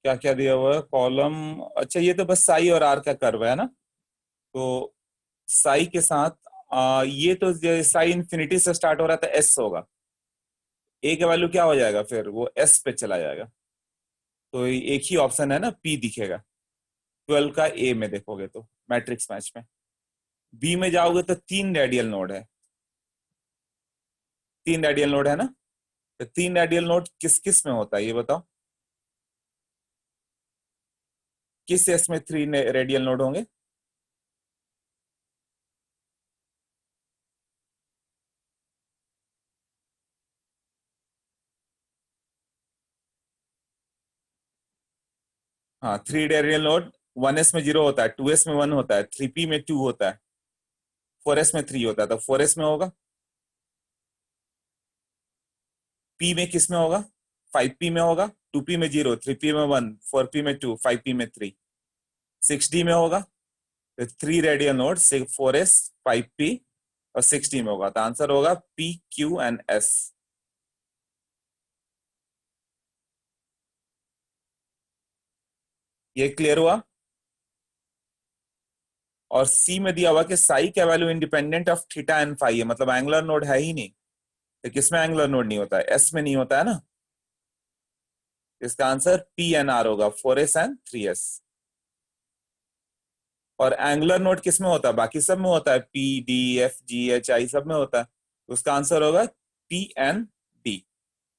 क्या क्या दिया हुआ है कॉलम। अच्छा ये तो बस साई और आर का कर्व है ना। तो साई के साथ ये तो साई इंफिनिटी से स्टार्ट हो रहा था, एस होगा। ए का वैल्यू क्या हो जाएगा, फिर वो एस पे चला जाएगा। तो एक ही ऑप्शन है ना, पी दिखेगा 12 का ए में देखोगे तो मैट्रिक्स मैच में। बी में जाओगे तो 3 रेडियल नोड है, 3 रेडियल नोड है ना। तो 3 रेडियल नोड किस किस में होता है ये बताओ, किस एस में 3 रेडियल नोड होंगे। हाँ, 3 रेडियल नोड 1s में 0 होता है, 2s में 1 होता है, 3p में 2 होता है, 4s में 3 होता है, तो 4s में होगा। p में किस में होगा, 5p में होगा, 2p में 0, 3p में 1, 4p में 2, 5p में 3, 6d में होगा। तो 3 रेडियल नोड 4s, 5p और 6d में होगा, तो आंसर होगा p q एंड s। ये क्लियर हुआ। और सी में दिया हुआ कि साई का value independent of theta and phi है, मतलब एंगुलर नोड है ही नहीं। तो किसमें एंगुलर नोड नहीं होता है, एस में नहीं होता है ना। इसका आंसर पी एन आर होगा, 4s एंड 3s। और एंगुलर नोड किस में होता है, बाकी सब में होता है, P D F G H I सब में होता है। तो उसका आंसर होगा पी एन डी।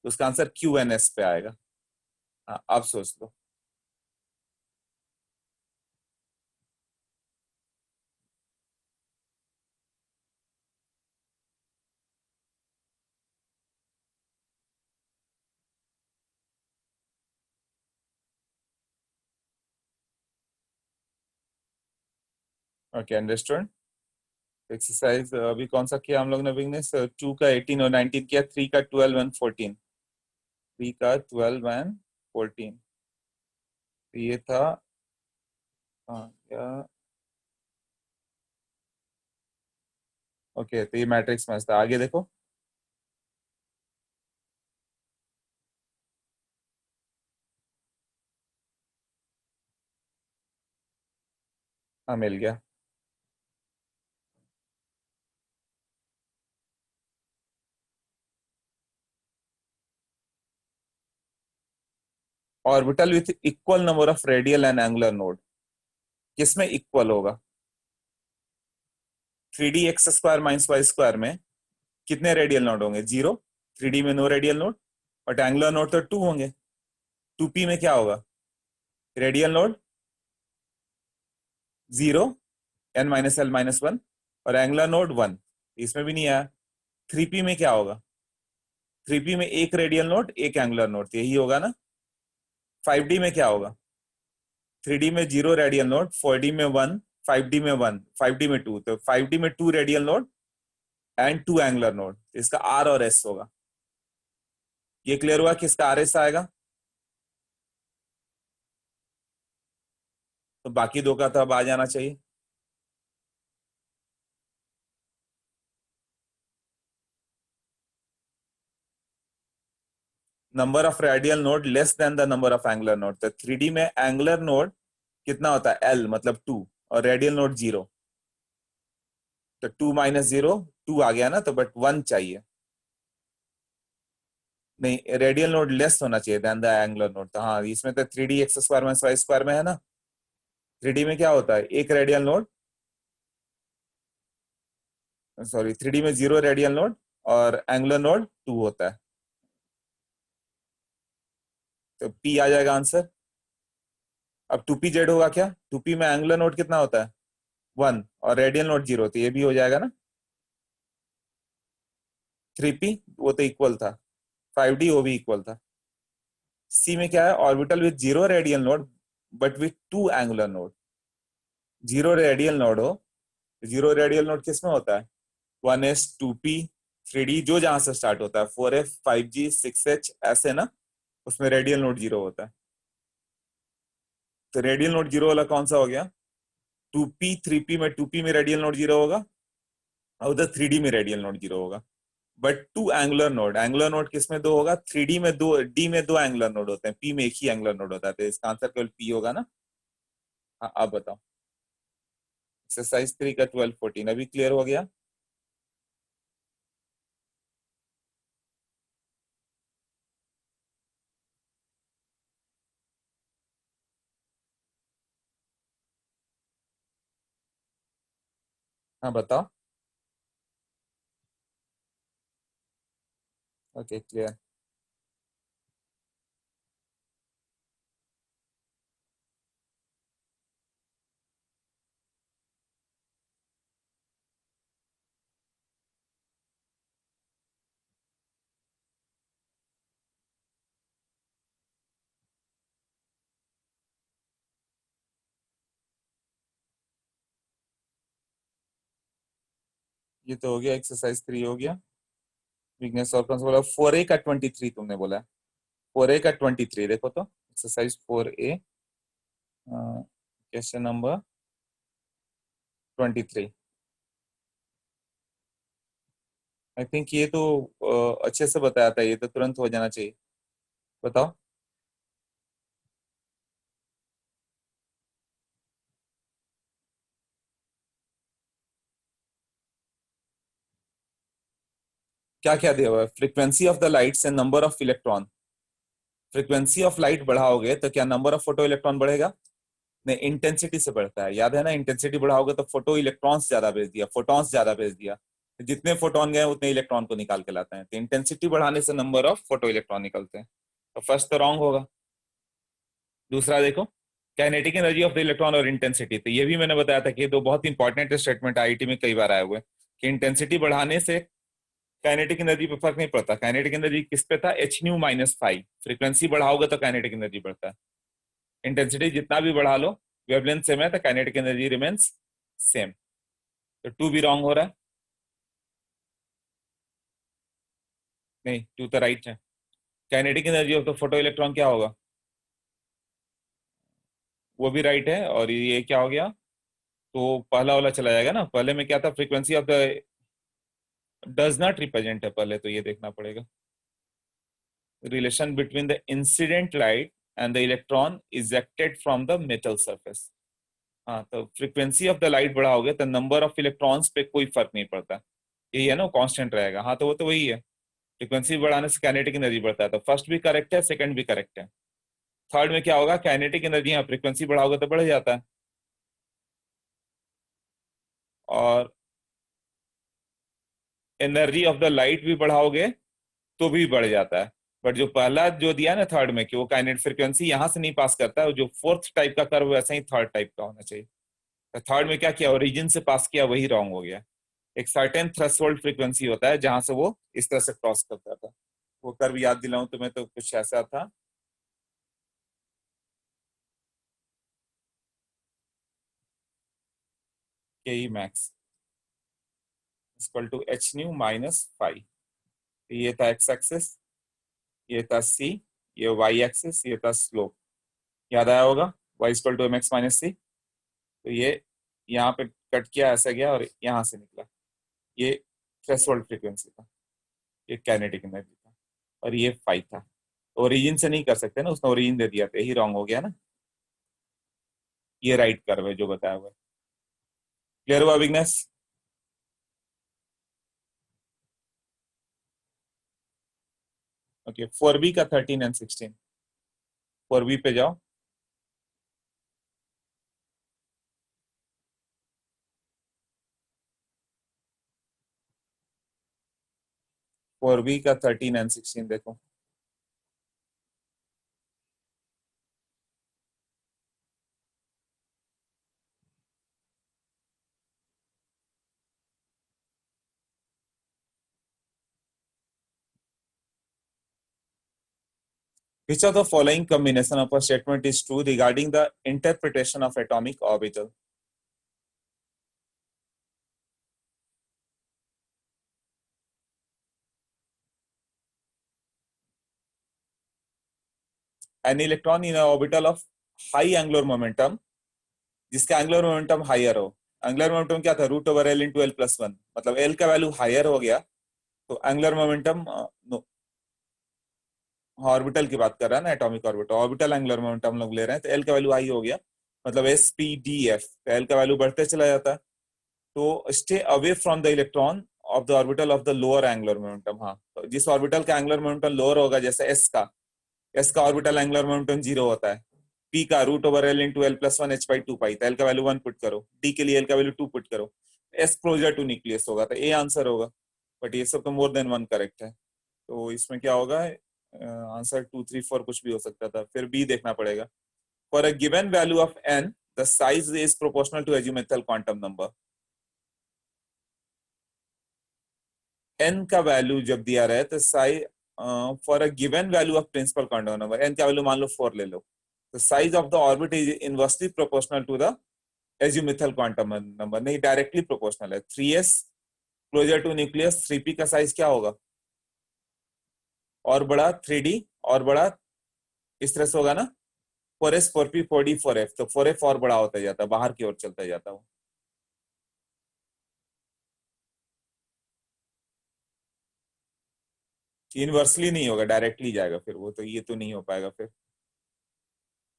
उसका आंसर क्यू एन एस पे आएगा। हाँ, अब सोच लो। Okay, understood. एक्सरसाइज अभी कौन सा किया हम लोग ने विग्नेस, 2 का 18 और 19 किया, 3 का 12 एंड 14, 3 का 12 एंड 14। ये था। हाँ क्या। ओके, तो ये मैट्रिक्स मैच था, आगे देखो। हाँ, मिल गया। Orbital with equal number of radial and angular node किसमें इक्वल होगा। 3d x² - y² में कितने रेडियल नोड होंगे, 0। 3d में नो रेडियल नोड, और एंगुलर नोड तो 2 होंगे। 2p में क्या होगा, रेडियल नोड 0, n - l - 1, और एंगुलर नोड 1। इसमें भी नहीं आया। 3p में क्या होगा, 3p में एक रेडियल नोड एक एंगुलर नोड, तो यही होगा ना। 5d में क्या होगा, 3d में 0 रेडियल नोड, 4d में 1, 5d में 1, 5d में 2, तो 5d में 2 radial node and 2 angular node, इसका आर और एस होगा। ये क्लियर हुआ कि इसका आर एस आएगा। तो बाकी दो का तो अब आ जाना चाहिए। Number of radial node less than the number of angular node, तो 3d में एंगुलर नोड कितना होता है, एल मतलब 2, और रेडियल नोड 0। तो 2 - 0, 2 आ गया ना, तो बट 1 चाहिए। नहीं, रेडियल नोड लेस होना चाहिए देन द एंगुलर नोड, तो हाँ इसमें तो 3d x² - y² में है ना। 3d में क्या होता है, एक रेडियल नोड, सॉरी 3d में 0 रेडियल नोड और एंगुलर नोड 2 होता है। तो पी आ जाएगा आंसर। अब 2pz होगा क्या, 2p में एंगुलर नोड कितना होता है, 1, और रेडियल नोड 0, तो ये भी हो जाएगा ना। 3p वो तो इक्वल था, 5d वो भी इक्वल था। सी में क्या है, orbital with 0 radial node but with 2 angular node. 0 radial node हो, 0 रेडियल नोड किस में होता है, 1s, 2p, 3d, जो जहां से स्टार्ट होता है, 4f, 5g, 6h ऐसे ना, उसमें रेडियल नोड 0 होता है। तो रेडियल नोड 0 वाला कौन सा हो गया, 2p, 3p में 2p में रेडियल नोड 0 होगा, और उधर 3d में रेडियल नोड 0 होगा। But 2 angular node, angular node किस में 2 होगा, 3d में 2, d में 2 एंगुलर नोड होते हैं, p में एक ही एंगुलर नोड होता है, तो इसका आंसर केवल p होगा ना। हाँ, आप बताओ। एक्सरसाइज 3 का 12, 14 अभी क्लियर हो गया। हाँ बताओ। Okay clear. ये तो हो गया, एक्सरसाइज 3 हो गया। वीकनेस और कौन सा बोला? 4A का 23 तुमने बोला। 4A का 23 देखो तो, exercise 4A, question number 23। I think ये तो अच्छे से बताया था, ये तो तुरंत हो जाना चाहिए। बताओ। क्या क्या दिया हुआ है? Frequency of the lights and number of electron. Frequency of light बढ़ाओगे तो क्या नंबर ऑफ फोटो इलेक्ट्रॉन बढ़ेगा? नहीं, इंटेंसिटी से बढ़ता है, याद है ना? इंटेंसिटी बढ़ाओगे तो फोटो इलेक्ट्रॉन्स ज्यादा भेज दिया, फोटॉन्स ज्यादा भेज दिया। जितने फोटोन गए उतने इलेक्ट्रॉन को निकाल के लाते हैं, तो इंटेंसिटी बढ़ाने से नंबर ऑफ फोटो इलेक्ट्रॉन निकलते हैं। तो फर्स्ट तो रॉन्ग होगा। दूसरा देखो, kinetic energy of the electron और इंटेंसिटी, तो ये भी मैंने बताया था कि ये दो बहुत इंपॉर्टेंट स्टेटमेंट आईआईटी में कई बार आए हुए हैं, कि इंटेंसिटी बढ़ाने से काइनेटिक एनर्जी पे फर्क नहीं पड़ता। काइनेटिक एनर्जी किस पे था? h-5। फ्रीक्वेंसी बढ़ाओगे तो काइनेटिक एनर्जी बढ़ता है। इंटेंसिटी जितना भी बढ़ा लो, वेवलेंथ सेम है तो काइनेटिक एनर्जी रिमेन्स सेम। तो टू भी रॉन्ग हो रहा है। नहीं, टू तो राइट है। Kinetic energy of the photo electron क्या होगा? वो भी राइट है। और ये क्या हो गया? तो पहला वाला चला जाएगा ना। पहले में क्या था? Frequency of the does not represent है पहले, तो ये देखना पड़ेगा। Relation between the incident light and the electron ejected from the metal surface. हाँ, तो फ्रीक्वेंसी ऑफ द लाइट बढ़ाओगे तो नंबर ऑफ इलेक्ट्रॉन्स पे कोई फर्क नहीं पड़ता। यही है ना, कांस्टेंट रहेगा। हाँ, तो वो तो वही है। फ्रीक्वेंसी बढ़ाने से काइनेटिक एनर्जी बढ़ता है, तो फर्स्ट भी करेक्ट है, सेकंड भी करेक्ट है। थर्ड में क्या होगा? काइनेटिक एनर्जी, हाँ, फ्रीक्वेंसी बढ़ाओगे तो बढ़ जाता है, और एनर्जी ऑफ द लाइट भी बढ़ाओगे तो भी बढ़ जाता है। बट जो पहला जो दिया ना थर्ड में, कि वो काइनेटिक फ्रीक्वेंसी यहां से नहीं पास करता है, जो फोर्थ टाइप का कर्व वैसा ही थर्ड टाइप का होना चाहिए। तो थर्ड में क्या किया? ओरिजिन से पास किया, वही रॉन्ग हो गया। एक सर्टेन थ्रेशोल्ड फ्रीक्वेंसी होता है जहां से वो इस तरह से क्रॉस करता था। वो कर्व याद दिलाऊं तुम्हें तो कुछ ऐसा था। के E max equal to h-5। ये था एक्स एक्सिस, ये था सी, ये वाई एक्सिस, ये था स्लोप। याद आया होगा? y equal to mx-c। तो ये यहाँ पे कट किया, ऐसा गया और यहाँ से निकला। ये थ्रेशोल्ड फ्रीक्वेंसी था, ये काइनेटिक एनर्जी था, और ये 5 था। ओरिजिन से नहीं कर सकते ना, उसने ओरिजिन दे दिया था, यही रॉन्ग हो गया ना। ये राइट कर्व है जो बताया हुआ है। क्लियर हुआ विग्नेस? ओके, 4B का 13 एंड 16। 4B पे जाओ। 4B का 13 एंड 16 देखो। Which of the following combination of a statement is true regarding the interpretation of atomic orbital? An electron in an orbital of high angular momentum, जिसका एंगुलर मोमेंटम हायर हो। एंगुलर मोमेंटम क्या था? √L × L+1, मतलब L का वैल्यू हायर हो गया तो एंगुलर मोमेंटम, ऑर्बिटल की बात कर रहा है ना, atomic orbital, orbital angular momentum लोग ले रहे हैं, तो एल का वैल्यू हाई हो गया, मतलब SP-D-F, तो एल का वैल्यू बढ़ते चला जाता है। तो stay away from the electron of the orbital of the lower angular momentum. हाँ, तो जिस ऑर्बिटल का एंगुलर मोमेंटम लोअर होगा, जैसे एस का ऑर्बिटल एंगुलर मोमेंटम 0 होता है। पी का √L × L+1 h/2 पाई, तो एल का वैल्यू 1 पुट करो। डी के लिए एल का वैल्यू 2 पुट करो। एस क्लोजर टू न्यूक्लियस होगा, तो ए आंसर होगा। बट ये सब तो मोर देन वन करेक्ट है, तो इसमें क्या होगा, आंसर 2 3 4 कुछ भी हो सकता था, फिर बी देखना पड़ेगा। For a given value of N the size is proportional to azimuthal quantum number. N का वैल्यू जब दिया रहे तो size, for a given value of principal quantum number, N का वैल्यू मान लो 4 ले लो, तो size of the orbit is inversely proportional to the azimuthal quantum number, नहीं डायरेक्टली प्रोपोर्शनल है। 3s closer to nucleus, 3p का साइज क्या होगा, और बड़ा, 3d और बड़ा, इस तरह से होगा ना, 4s 4p 4d 4f, तो 4f और बड़ा होता जाता है, बाहर की ओर चलता जाता है। इनवर्सली नहीं होगा, डायरेक्टली जाएगा फिर वो, तो ये तो नहीं हो पाएगा फिर।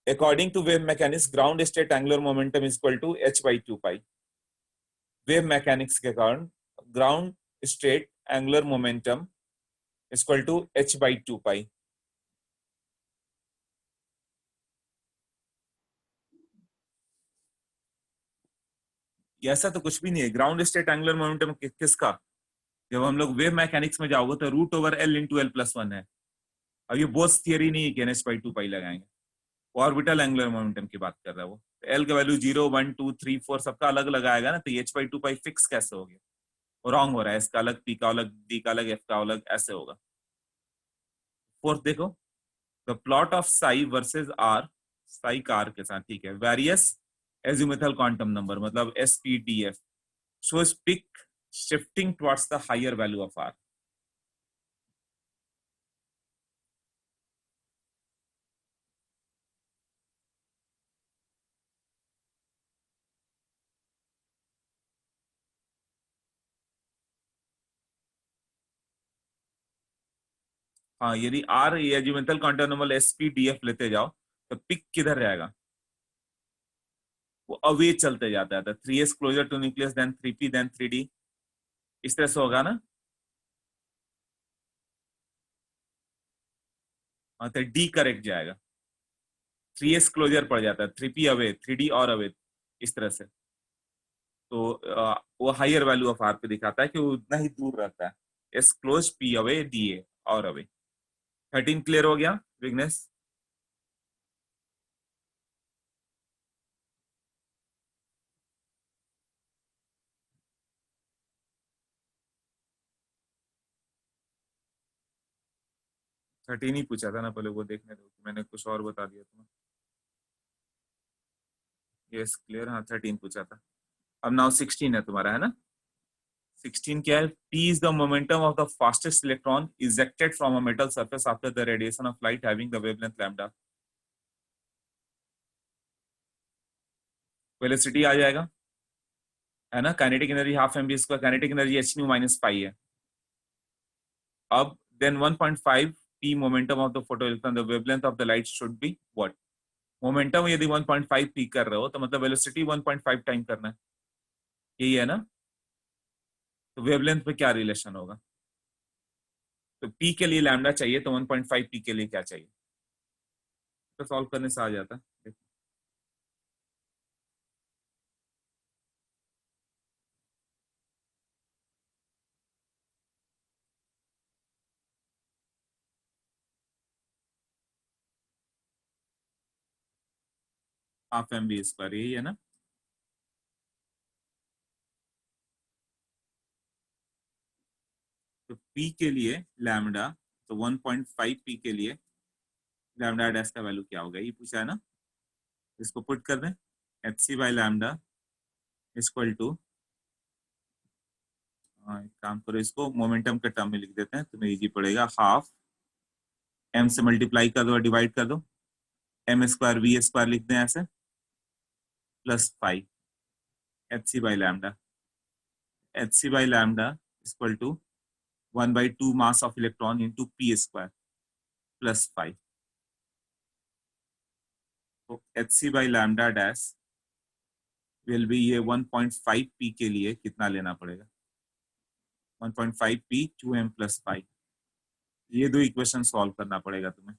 According to wave mechanics ground state angular momentum is equal to h by 2 pi. Wave mechanics के कारण ground state angular momentum is equal to h by 2 pi. ऐसा तो कुछ भी नहीं है, ग्राउंड स्टेट एंगुलर मोमेंटम किसका, जब हम लोग वेव मैकेनिक्स में जाओगे तो root over L into L plus one है। अब ये बोस थियरी नहीं है कि एनएच बाई टू पाई लगाएंगे, ऑर्बिटल एंगुलर मोमेंटम की बात कर रहा है वो। एल का वैल्यू 0 1 2 3 4 सबका अलग लगाएगा ना, तो H by two pi fix कैसे हो गया, वो रॉन्ग हो रहा है, इसका अलग, पी का अलग, डी का अलग, एफ का अलग, ऐसे होगा। फोर्थ देखो, the plot of Sai versus are, psi का आर के साथ, ठीक है, वेरियस एजिमुथल क्वांटम नंबर मतलब S P D F shows peak shifting towards the higher value of r। हाँ, यदि are azimuthal quantum number S P D F लेते जाओ तो पिक किधर रहेगा, वो अवे चलते जाता है, 3s closer to nucleus then 3p then 3d, इस तरह से होगा ना। हाँ, तो डी करेक्ट जाएगा, 3s क्लोजर पड़ जाता है, 3p अवे, 3d और अवे, इस तरह से। तो वो हायर वैल्यू ऑफ आर पे दिखाता है कि वो उतना ही दूर रहता है, S close P away D A और अवे। 13 क्लियर हो गया विग्नेश। 13 ही पूछा था ना, पहले वो देखने दो, मैंने कुछ और बता दिया तुम्हें। यस क्लियर, हाँ 13 पूछा था। अब नाउ 16 है तुम्हारा, है ना। 16 क्या है, p is the momentum of the fastest electron ejected from a metal surface after the radiation of light having the wavelength lambda। Velocity आ जाएगा, है ना, kinetic energy half M B square, kinetic energy h nu minus phi है। अब then 1.5 p momentum of the photoelectron, the wavelength of the light should be what. Momentum यदि 1.5 p कर रहे हो तो मतलब वेलोसिटी 1.5 टाइम करना है, यही है ना। तो वेवलेंथ पे क्या रिलेशन होगा, तो p के लिए लैम्डा चाहिए, तो 1.5 p के लिए क्या चाहिए, तो सॉल्व करने से आ जाता है। हाफ एम बी स्क्वायर, यही है ना। तो p के लिए लैम्डा, तो 1.5 p के लिए लैम्डा डैश का वैल्यू क्या होगा, ये पूछा है ना। इसको पुट कर दें, H C by lambda equal to, एक काम करो, इसको मोमेंटम के टर्म में लिख देते हैं, तुम्हें इजी पड़ेगा, हाफ एम से मल्टीप्लाई कर दो, डिवाइड कर दो, एम स्क्वायर वी स्क्वायर लिख दें ऐसे, plus five h C by lambda, h C by lambda equal to 1/2 mass of electron into p square plus five. तो h C by lambda dash will be, ये 1.5 पी के लिए कितना लेना पड़ेगा, 1.5 पी 2m प्लस फाइव। ये दो इक्वेशन सॉल्व करना पड़ेगा तुम्हें।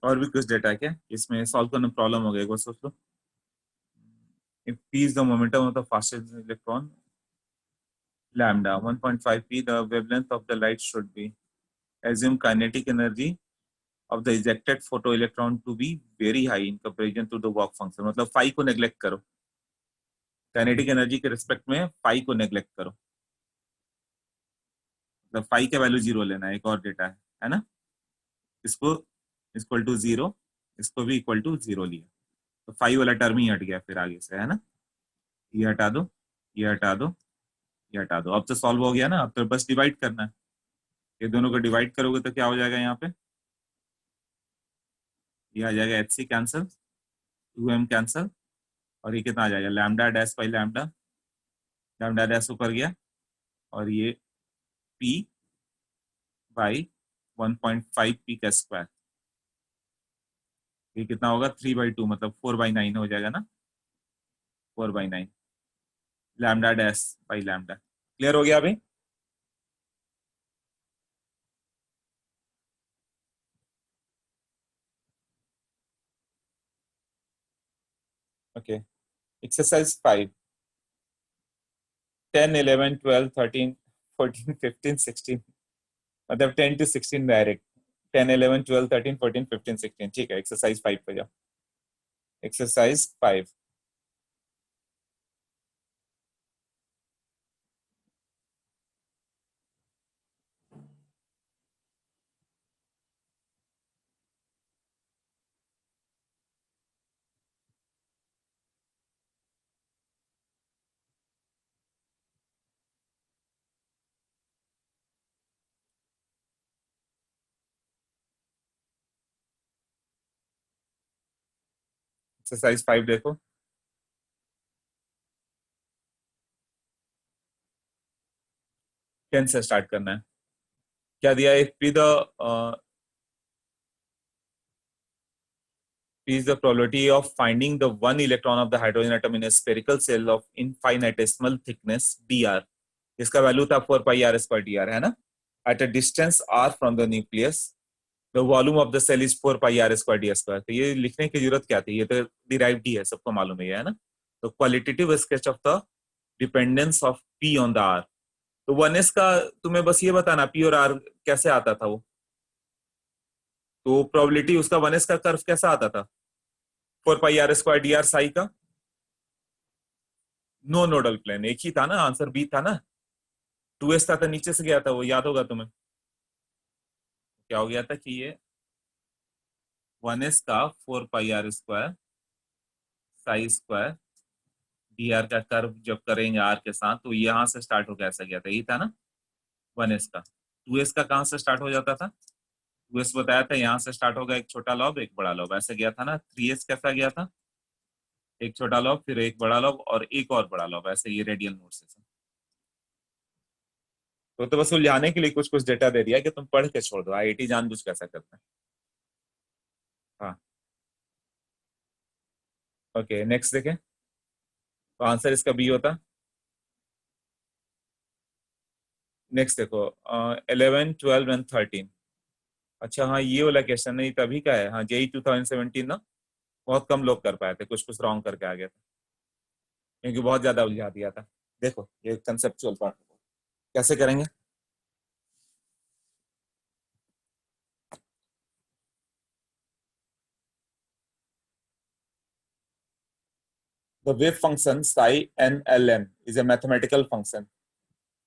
और भी कुछ डेटा है क्या इसमें? सॉल्व करने में प्रॉब्लम हो गया, एक बार सोच लो। If p is the momentum of the fastest electron, lambda 1.5 p, the wavelength of the light should be, assume kinetic energy of the ejected photoelectron to be very high in comparison to the work function। मतलब phi को नेग्लेक्ट करो, काइनेटिक एनर्जी के रिस्पेक्ट में phi को नेग्लेक्ट करो, मतलब phi का वैल्यू 0 लेना है। एक और डेटा है ना, इसको इक्वल टू 0, इसको भी इक्वल टू 0 लिया, तो phi वाला टर्म ही हट गया फिर आगे से, है ना। ये हटा दो, ये हटा दो, ये हटा दो। अब तो सॉल्व हो गया ना, अब तो बस डिवाइड करना है। ये दोनों को डिवाइड करोगे तो क्या हो जाएगा यहाँ पे? ये आ जाएगा H C cancel, 2m cancel, और ये कितना आ जाएगा? Lambda dash by lambda, lambda dash ऊपर गया, और ये p बाई 1.5 p का स्क्वायर, ये कितना होगा? 3/2, मतलब 4/9 हो जाएगा ना, 4/9 lambda dash by lambda. Clear हो गया अभी? ओके, एक्सरसाइज 5, 10, 11, 12, 13, 14, 15, 16, मतलब 10 to 16 डायरेक्ट। 10, 11, 12, 13, 14, 15, 16, ठीक है। एक्सरसाइज 5 पे जाओ। एक्सरसाइज 5, एक्सरसाइज 5 देखो। 10 से स्टार्ट करना है। क्या दिया है? P is the probability of finding the one electron of the hydrogen atom in a spherical cell of infinitesimal thickness dr। इसका वैल्यू था 4 pi r square dr, है ना। At a distance r from the nucleus, the volume of the cell is 4 pi r square d square। तो ये लिखने की जरूरत क्या थी? ये तो डिराइव्ड ही है, सबको मालूम है ना। तो qualitative sketch of the dependence of P on the R। तो 1s का तुम्हें बस ये बताना P और R कैसे आता था वो। तो प्रोबेबिलिटी उसका 1s का कर्व कैसा आता था? 4 pi r square d r psi का नो नोडल प्लेन, एक ही था ना, आंसर बी था ना। 2s था तो नीचे से गया था, वो याद होगा तुम्हें। क्या हो गया था कि ये 1s का 4 pi r square psi square d r का कर्व जब करेंगे आर के साथ, तो यहां से स्टार्ट होकर ऐसा गया था, यही था ना 1s का। 2s का कहां से स्टार्ट हो जाता था? 2s बताया था यहाँ से स्टार्ट होगा, एक छोटा लॉब एक बड़ा लॉब, ऐसे गया था ना। 3s कैसा गया था? एक छोटा लॉब, फिर एक बड़ा लॉब, और एक और बड़ा लॉब, ऐसे ये रेडियल नोड से। तो बस उलझाने के लिए कुछ कुछ डेटा दे दिया कि तुम पढ़ के छोड़ दो, आईआईटी जानबूझ कैसा करता है। हाँ, ओके नेक्स्ट देखें। तो आंसर इसका बी होता। नेक्स्ट देखो, 11, 12 एंड 13। अच्छा हाँ, ये वाला क्वेश्चन नहीं तभी का है। हाँ, जेई 2017 ना, बहुत कम लोग कर पाए थे, कुछ कुछ रॉन्ग करके आ गया था, क्योंकि बहुत ज्यादा उलझा दिया था। देखो ये कंसेप्चुअल पार्ट कैसे करेंगे। The wave function psi nlm is a mathematical function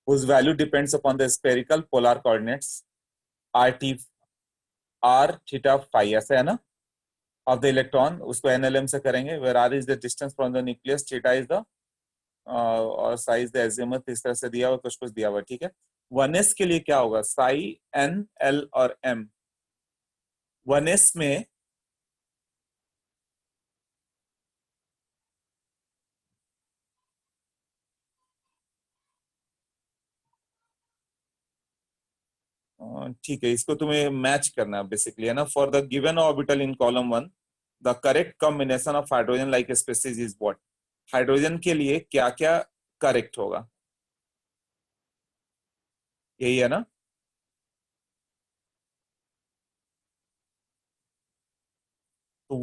whose value depends upon the spherical polar coordinates rt r theta phi, ऐसे है ना, of the electron। उसको nlm से करेंगे, where r is the distance from the nucleus, theta is the और psi is the azimuth, इस तरह से दिया हुआ, कुछ कुछ दिया हुआ, ठीक है। 1s के लिए क्या होगा? psi n l और m। 1s में ठीक है, इसको तुम्हें मैच करना बेसिकली, है ना। For the given orbital in column 1, the correct combination of hydrogen like species is what. Hydrogen के लिए क्या क्या करेक्ट होगा, यही है ना।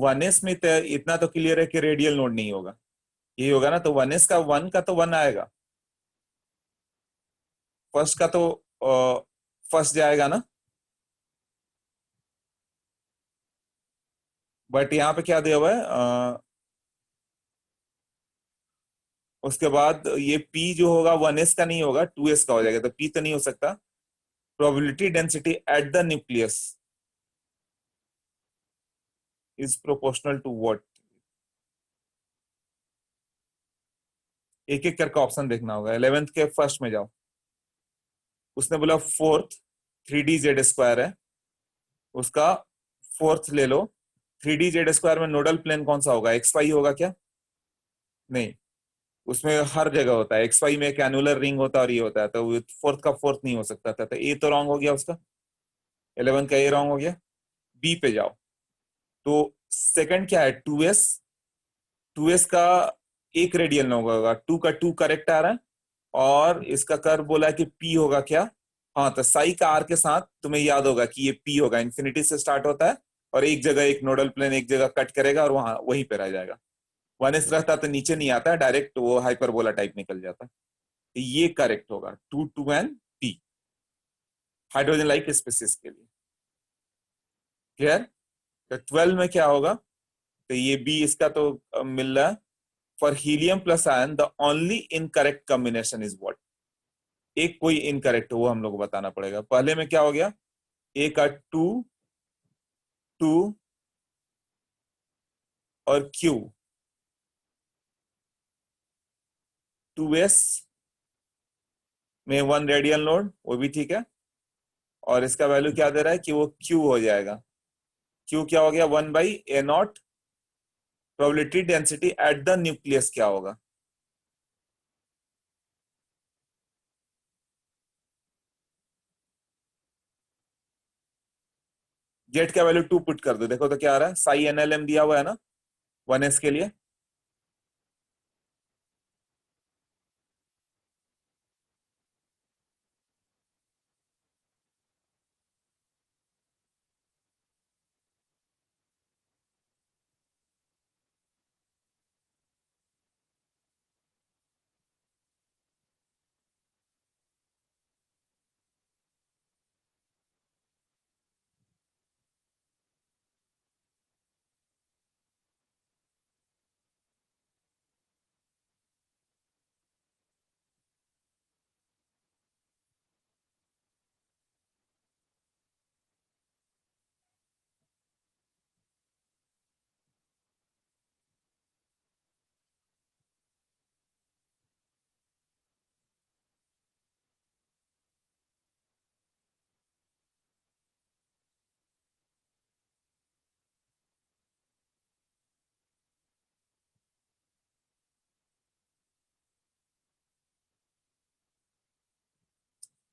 वन एस में इतना तो क्लियर है कि रेडियल नोड नहीं होगा, यही होगा ना। तो वन एस का वन का तो वन आएगा, फर्स्ट का तो फर्स्ट जाएगा ना। बट यहाँ पे क्या दिया हुआ है, उसके बाद ये P जो होगा वन एस का नहीं होगा, टू एस का हो जाएगा, तो P तो नहीं हो सकता। Probability density at the nucleus is proportional to what. एक एक करके ऑप्शन देखना होगा। 11th के फर्स्ट में जाओ, उसने बोला फोर्थ 3D z² है, उसका फोर्थ ले लो। 3D z² में नोडल प्लेन कौन सा होगा, एक्स वाई होगा क्या? नहीं, उसमें हर जगह होता है, एक्स वाई में एक एनुलर रिंग होता है और ये होता है, तो फोर्थ का फोर्थ नहीं हो सकता था, तो ए तो रॉन्ग हो गया उसका, 11 का ए रॉन्ग हो गया। बी पे जाओ, तो सेकंड क्या है, 2s। 2s का एक रेडियल नोड होगा, टू का टू करेक्ट आ रहा है, और इसका कर्व बोला है कि पी होगा क्या। हाँ, तो साई का आर के साथ तुम्हें याद होगा कि ये पी होगा, इन्फिनिटी से स्टार्ट होता है और एक जगह एक नोडल प्लेन एक जगह कट करेगा और वहां वहीं पे रह जाएगा। वन एस रहता तो नीचे नहीं आता है, डायरेक्ट वो हाइपरबोला टाइप निकल जाता है। तो ये करेक्ट होगा, 2 2 and P, hydrogen like species के लिए। क्लियर? तो 12 में क्या होगा, तो ये बी इसका तो मिल रहा है। For helium plus ion the only incorrect combination is what. एक कोई इनकरेक्ट हो वो हम लोग को बताना पड़ेगा। पहले में क्या हो गया, ए का टू, टू और क्यू, 2s में वन रेडियल नोड, वो भी ठीक है। और इसका वैल्यू क्या दे रहा है कि वो क्यू हो जाएगा। क्यू क्या हो गया, 1/a0। Probability density at the nucleus क्या होगा, जेड का वैल्यू टू पुट कर दो, देखो तो क्या आ रहा है, साई एनएलएम दिया हुआ है ना 1s के लिए।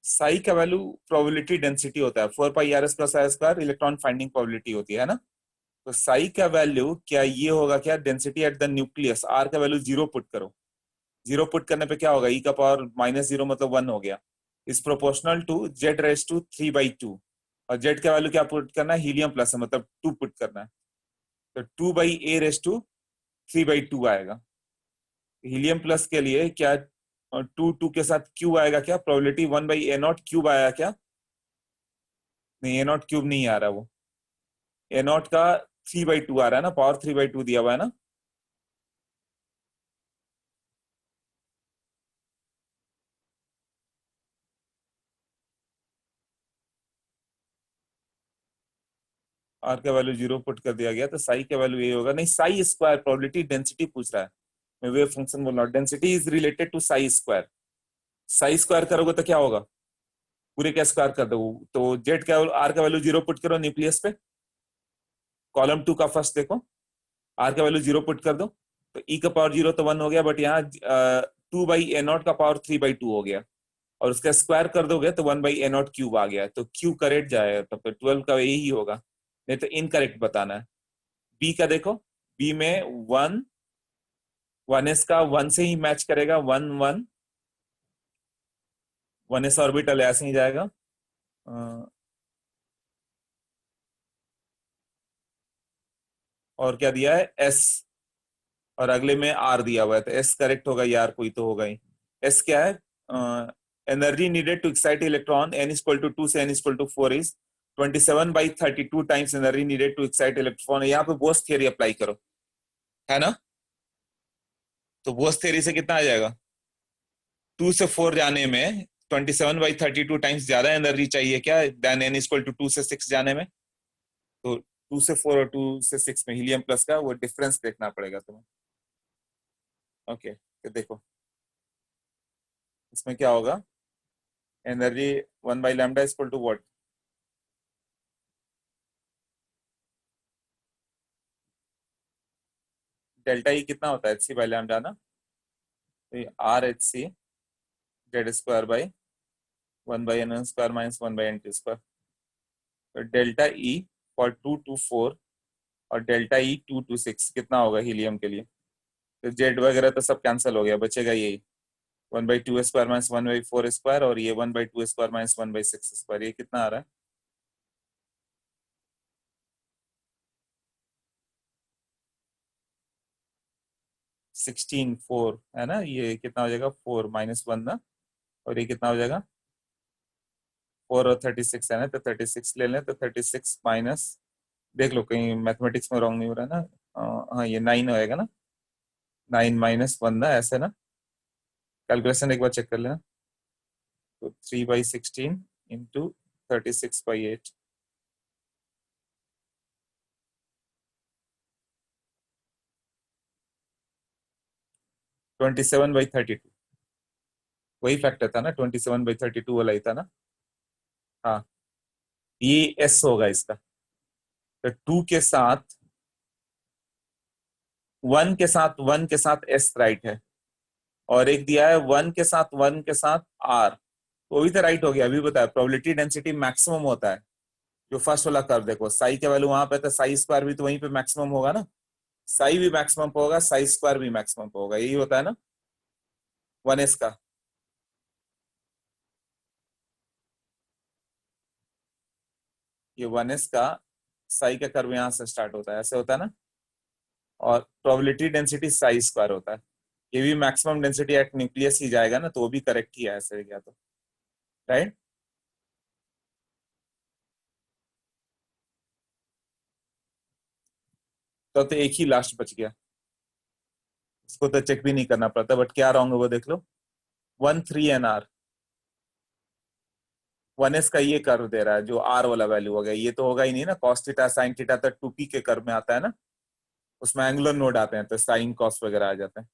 साई का वैल्यू प्रोबेबिलिटी डेंसिटी होता है, 4πrs+r² इलेक्ट्रॉन फाइंडिंग प्रोबेबिलिटी होती है ना। तो साई का वैल्यू क्या ये होगा क्या, density at the nucleus, R का वैल्यू जीरो पुट करो। जीरो पुट करने पे क्या होगा, ई का पावर -0 मतलब वन हो गया, इज प्रोपोर्शनल टू z⁻²3/2। और जेड का वैल्यू क्या पुट करना है, हीलियम प्लस है मतलब टू पुट करना है, तो 2/a⁻³ आएगा। हीलियम प्लस के लिए क्या, टू टू के साथ क्यू आएगा क्या, प्रोबेबिलिटी 1/a0³ आया क्या, नहीं a0³ नहीं आ रहा, वो a0 का 3/2 आ रहा है ना, पावर 3/2 दिया हुआ है ना। आर का वैल्यू जीरो पुट कर दिया गया, तो साई का वैल्यू ये होगा, नहीं साई स्क्वायर, प्रोबेबिलिटी डेंसिटी पूछ रहा है, मैं वेव फंक्शन बोल रहा हूँ, density is related to psi square. Psi square करोगे तो क्या होगा, पूरे का स्क्वायर कर दो, तो जेड का आर का वैल्यू जीरो पुट करो न्यूक्लियस पे, कॉलम टू का फर्स्ट देखो, आर का वैल्यू जीरो पुट कर दो, तो ई का पावर जीरो तो वन हो गया, बट यहाँ 2/a0 का पावर 3/2 हो गया, और उसका स्क्वायर कर दोगे तो 1/a0³ आ गया, तो क्यू करेक्ट जाएगा, तब तो 12 का यही होगा, नहीं तो इनकरेक्ट बताना है। बी का देखो, बी में वन, 1s का वन से ही मैच करेगा, 1 1, 1s ऑर्बिटल ऐसे ही जाएगा। अ, और क्या दिया है एस, और अगले में आर दिया हुआ है, तो एस करेक्ट होगा यार, कोई तो होगा ही। एस क्या है? Energy needed to excite electron n equal to 2 से n equal to 4 is 27/32 times energy needed to excite electron. यहाँ पे बोस थियरी अप्लाई करो, है ना? तो बोस थियरी से कितना आ जाएगा? 2 से 4 जाने में 27/32 टाइम्स ज्यादा एनर्जी चाहिए क्या देन n इक्वल टू 2 से 6 जाने में। तो 2 से 4 और 2 से 6 में हीलियम प्लस का वो डिफरेंस देखना पड़ेगा तुम्हें। ओके, तो देखो इसमें क्या होगा, energy 1/λ equal to what? Delta e कितना होता है? hc/λ ना। तो R h c Z square by 1/n² minus 1/n²। तो डेल्टा ई फॉर 2 to 4 और डेल्टा ई 2 to 6 कितना होगा हीलियम के लिए? तो जेड वगैरह तो सब कैंसिल हो गया, बचेगा यही 1/2² माइनस 1/4² और ये 1/2² माइनस 1/6²। ये कितना आ रहा है? 16 4 है ना। ये कितना हो जाएगा? 4 माइनस 1 ना, और ये कितना हो जाएगा? 4 और 36 है ना, तो 36 ले लें, तो 36 माइनस, देख लो कहीं मैथमेटिक्स में रॉन्ग नहीं हो रहा है ना। हाँ ये 9 होएगा ना, 9 - 1 ना, ऐसे ना। कैलकुलेशन एक बार चेक कर लेना। तो 3/16 इंटू 36/8। 27/32 वही फैक्टर था ना, 27/32 वाला ही था ना। हाँ, ये एस होगा इसका। तो 2 के साथ 1 के साथ 1 के साथ एस राइट है, और एक दिया है 1 के साथ आर, वो भी तो राइट हो गया। अभी बताया प्रोबेबिलिटी डेंसिटी मैक्सिमम होता है जो फर्स्ट वाला कर्व, देखो साई के वैल्यू वहां पे, तो साई स्क्वायर भी तो वहीं पे मैक्सिमम होगा ना। साई भी मैक्सिमम पे होगा, साई स्क्वायर भी मैक्सिमम पे होगा, यही होता है ना 1s का। ये 1s का साई का कर्व यहाँ से स्टार्ट होता है, ऐसे होता है ना। और प्रोबेबिलिटी डेंसिटी साई स्क्वायर होता है। ये भी मैक्सिमम डेंसिटी एट न्यूक्लियस ही जाएगा ना, तो वो भी करेक्ट ही है ऐसे गया तो, राइट। तो एक ही लास्ट बच गया, इसको तो चेक भी नहीं करना पड़ता, बट क्या रॉन्ग है वो देख लो। 1 3 nr 1s का ये कर्व दे रहा है, जो आर वाला वैल्यू हो गया, ये तो होगा ही नहीं ना। कॉस थीटा साइन थीटा तक 2p के कर्व में आता है ना, उसमें एंगुलर नोड आते हैं, तो साइन कॉस वगैरह आ जाते हैं।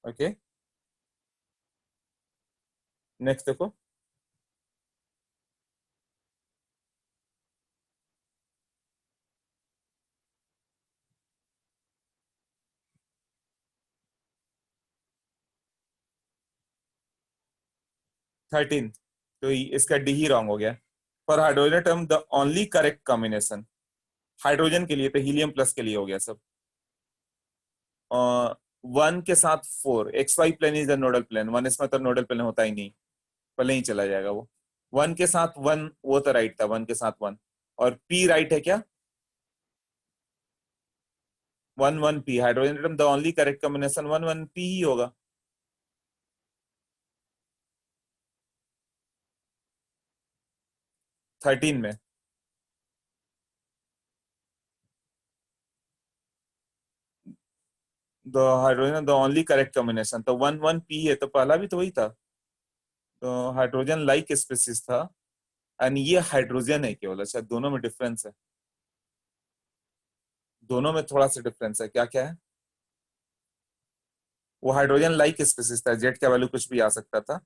ओके, नेक्स्ट देखो। 13, तो इसका डी ही रॉन्ग हो गया। For hydrogen atom the only correct combination, hydrogen के लिए तो हीलियम प्लस के लिए हो गया सब। 1 के साथ 4, X Y plane is the nodal plane, 1s में तो नोडल प्लेन होता ही नहीं, पहले ही चला जाएगा वो। 1 के साथ 1 वो तो राइट था, 1 के साथ 1, और पी राइट है क्या? 1 1 p, hydrogen atom the only correct combination 1 1 p ही होगा। 13 में the hydrogen the only correct combination, तो 1 1 p है, तो पहला भी तो वही था। तो हाइड्रोजन लाइक स्पीसीज था, एंड ये हाइड्रोजन है केवल। अच्छा, दोनों में डिफरेंस है, दोनों में थोड़ा सा डिफरेंस है। क्या क्या है? वो हाइड्रोजन लाइक स्पीसीज था, जेड का वैल्यू कुछ भी आ सकता था।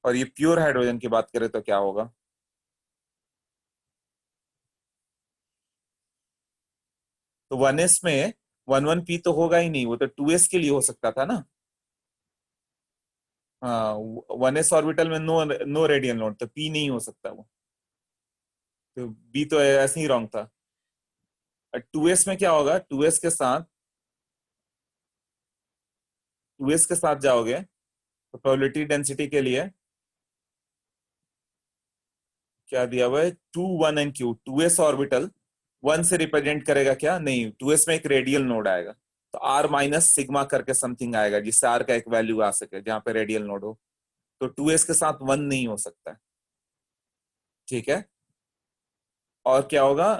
और ये प्योर हाइड्रोजन की बात करें तो क्या होगा? तो 1s में 1 1 p तो होगा ही नहीं, वो तो 2s के लिए हो सकता था ना। हाँ, 1s ऑर्बिटल में नो नो रेडियल नोड, तो p नहीं हो सकता वो। तो b तो ऐसे ही रॉन्ग था। 2s में क्या होगा? 2s के साथ जाओगे तो प्रोबेबिलिटी डेंसिटी के लिए क्या दिया हुआ है? 2 1 एंड q, 2s ऑर्बिटल 1 से रिप्रेजेंट करेगा क्या, नहीं, 2s में एक रेडियल नोड आएगा, तो r माइनस सिग्मा करके समथिंग आएगा जिससे r का एक वैल्यू आ सके जहां पे रेडियल नोड हो, तो 2s के साथ 1 नहीं हो सकता है, ठीक है। और क्या होगा,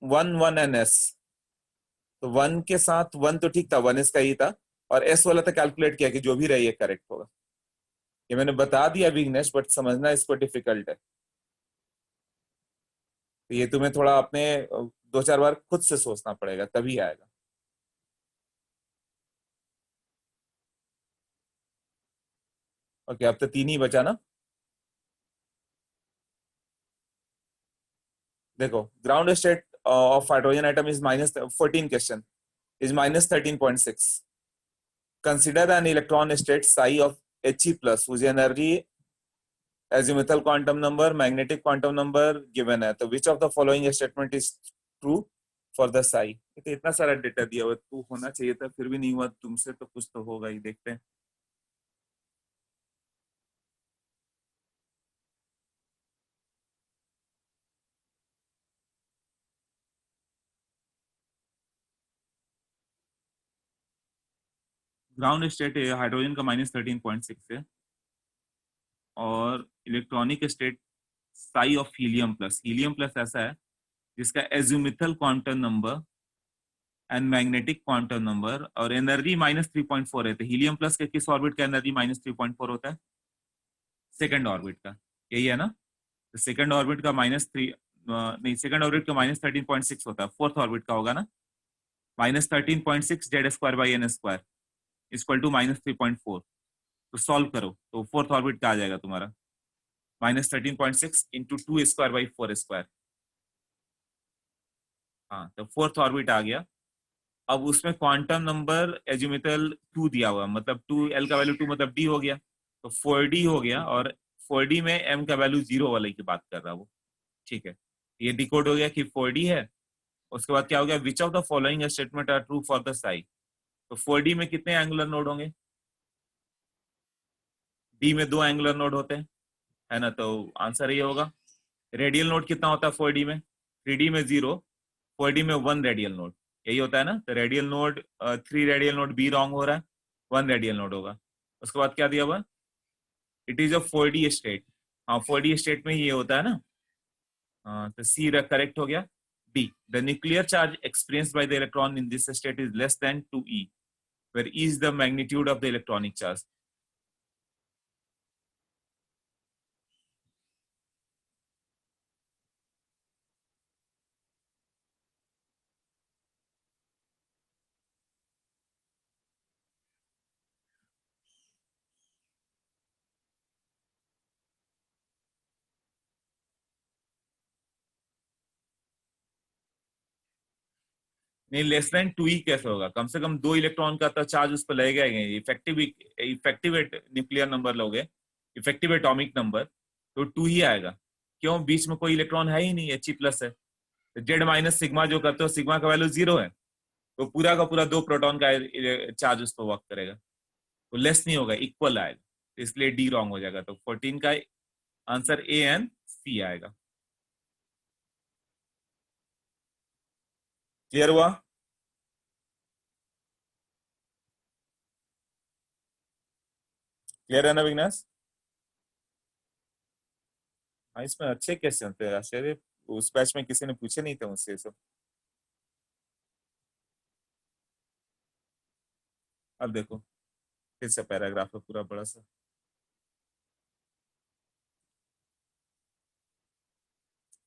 1 1 एन एस, तो 1 के साथ 1 तो ठीक था, 1s का ही था, और s वाला तो कैलकुलेट किया कि जो भी रही है करेक्ट होगा। ये मैंने बता दिया विघ्नेश, बट समझना इसको डिफिकल्ट है, तो ये तुम्हें थोड़ा अपने 2 4 बार खुद से सोचना पड़ेगा तभी आएगा। ओके, अब तो 3 ही बचा ना। देखो, ground state of hydrogen atom is -14 question is -13.6. Consider an electron state psi of He plus whose energy azimuthal quantum number, magnetic quantum number given है, तो which of the following statement is true for the psi? तो इतना सारा डेटा दिया हुआ, तो होना चाहिए था, फिर भी नहीं हुआ तुमसे, तो कुछ तो होगा ही, देखते हैं। ग्राउंड स्टेट हाइड्रोजन का -13.6 है, और electronic state psi of helium plus, helium plus ऐसा है जिसका azimuthal quantum number and magnetic quantum number और एनर्जी -3.4 है, तो हीलियम प्लस के किस ऑर्बिट का एनर्जी -3.4 होता है, सेकंड ऑर्बिट का, यही है ना। तो सेकंड ऑर्बिट का -3, नहीं, सेकंड ऑर्बिट का -13.6 होता है, फोर्थ ऑर्बिट का होगा ना, -13.6 Z² / n² इक्वल टू -3.4। तो सॉल्व करो तो फोर्थ ऑर्बिट का आ जाएगा तुम्हारा -13.6 इंटू 2² / 4²। हाँ, तो फोर्थ ऑर्बिट आ गया। अब उसमें क्वांटम नंबर एजिमिथल 2 दिया हुआ, मतलब 2 L का वैल्यू 2 मतलब D हो गया, तो 4D हो गया, और 4D में M का वैल्यू 0 वाले की बात कर रहा है वो, ठीक है। ये डिकोड हो गया कि 4D है। उसके बाद क्या हो गया, which of the following statement are true for the psi, तो 4D में कितने एंगुलर नोड होंगे, D में 2 एंगुलर नोड होते हैं, है ना, तो आंसर ये होगा। रेडियल नोड कितना होता है 4D में, 3D में 0, 4D में 1 रेडियल नोड, यही होता है ना, तो radial node 3 radial node be wrong हो रहा है, 1 रेडियल नोड होगा। उसके बाद क्या दिया हुआ, it is a 4D state, हाँ 4D स्टेट में ही ये होता है ना, तो सी करेक्ट हो गया। D, the nuclear charge experienced by the electron in this state is less than 2e, where e is the magnitude of the electronic charge। नहीं, लेस देन 2e कैसे होगा, कम से कम 2 इलेक्ट्रॉन का तो चार्ज उस पर लगेगा ही, इफेक्टिव इफेक्टिव न्यूक्लियर नंबर लोगे, इफेक्टिव एटॉमिक नंबर, तो 2 ही आएगा। क्यों, बीच में कोई इलेक्ट्रॉन है ही नहीं, He+ है, तो जेड माइनस सिग्मा जो करते हो, सिग्मा का वैल्यू 0 है, तो पूरा का पूरा 2 प्रोटॉन का चार्ज उस पर वर्क करेगा, तो लेस नहीं होगा, इक्वल आएगा, तो इसलिए डी रॉन्ग हो जाएगा, तो 14 का आंसर ए एंड सी आएगा। क्लियर हुआ। क्लियर है ना विघ्नेश। हाँ, इसमें अच्छे क्वेश्चन थे आश्चर्य, उस बैच में किसी ने पूछे नहीं थे मुझसे ये सब। अब देखो, फिर से पैराग्राफ है पूरा बड़ा सा।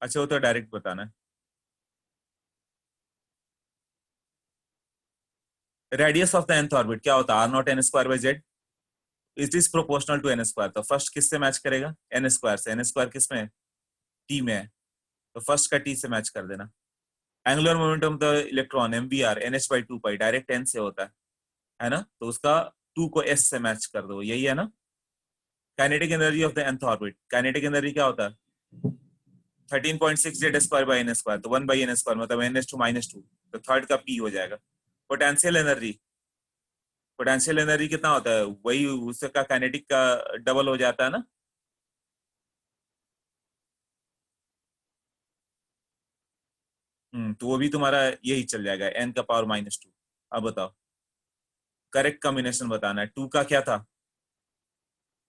अच्छा, वो तो डायरेक्ट बताना है। Radius of the nth orbit क्या होता है, R0 n² / z, it is proportional to n², तो फर्स्ट किससे मैच करेगा, n² से, n² किस में है, t में है, तो फर्स्ट का t से मैच कर देना। Angular momentum of the electron mvr nh/2π direct n से होता है ना, तो उसका 2 को s से मैच कर दो, यही है ना। Kinetic energy of the nth orbit, kinetic energy क्या होता है, 13.6 Z² / n², तो 1/n² मतलब n⁻², तो थर्ड का p हो जाएगा। पोटेंशियल एनर्जी, पोटेंशियल एनर्जी कितना होता है, वही उसका काइनेटिक का डबल हो जाता है ना। तो वो भी तुम्हारा यही चल जाएगा, n का पावर -2। अब बताओ, करेक्ट कॉम्बिनेशन बताना है। 2 का क्या था?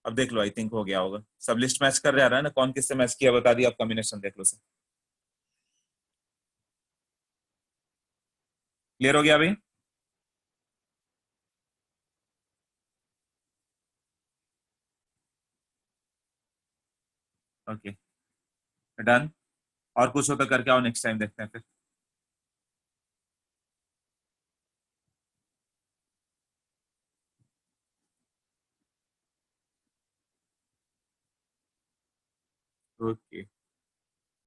अब देख लो, आई थिंक हो गया होगा। सब लिस्ट मैच कर रहा है ना, कौन किससे मैच किया बता दिया, अब कॉम्बिनेशन देख लो सब। क्लियर हो गया भाई? Okay, done. और कुछ हो तो करके आओ, नेक्स्ट टाइम देखते हैं फिर। ओके।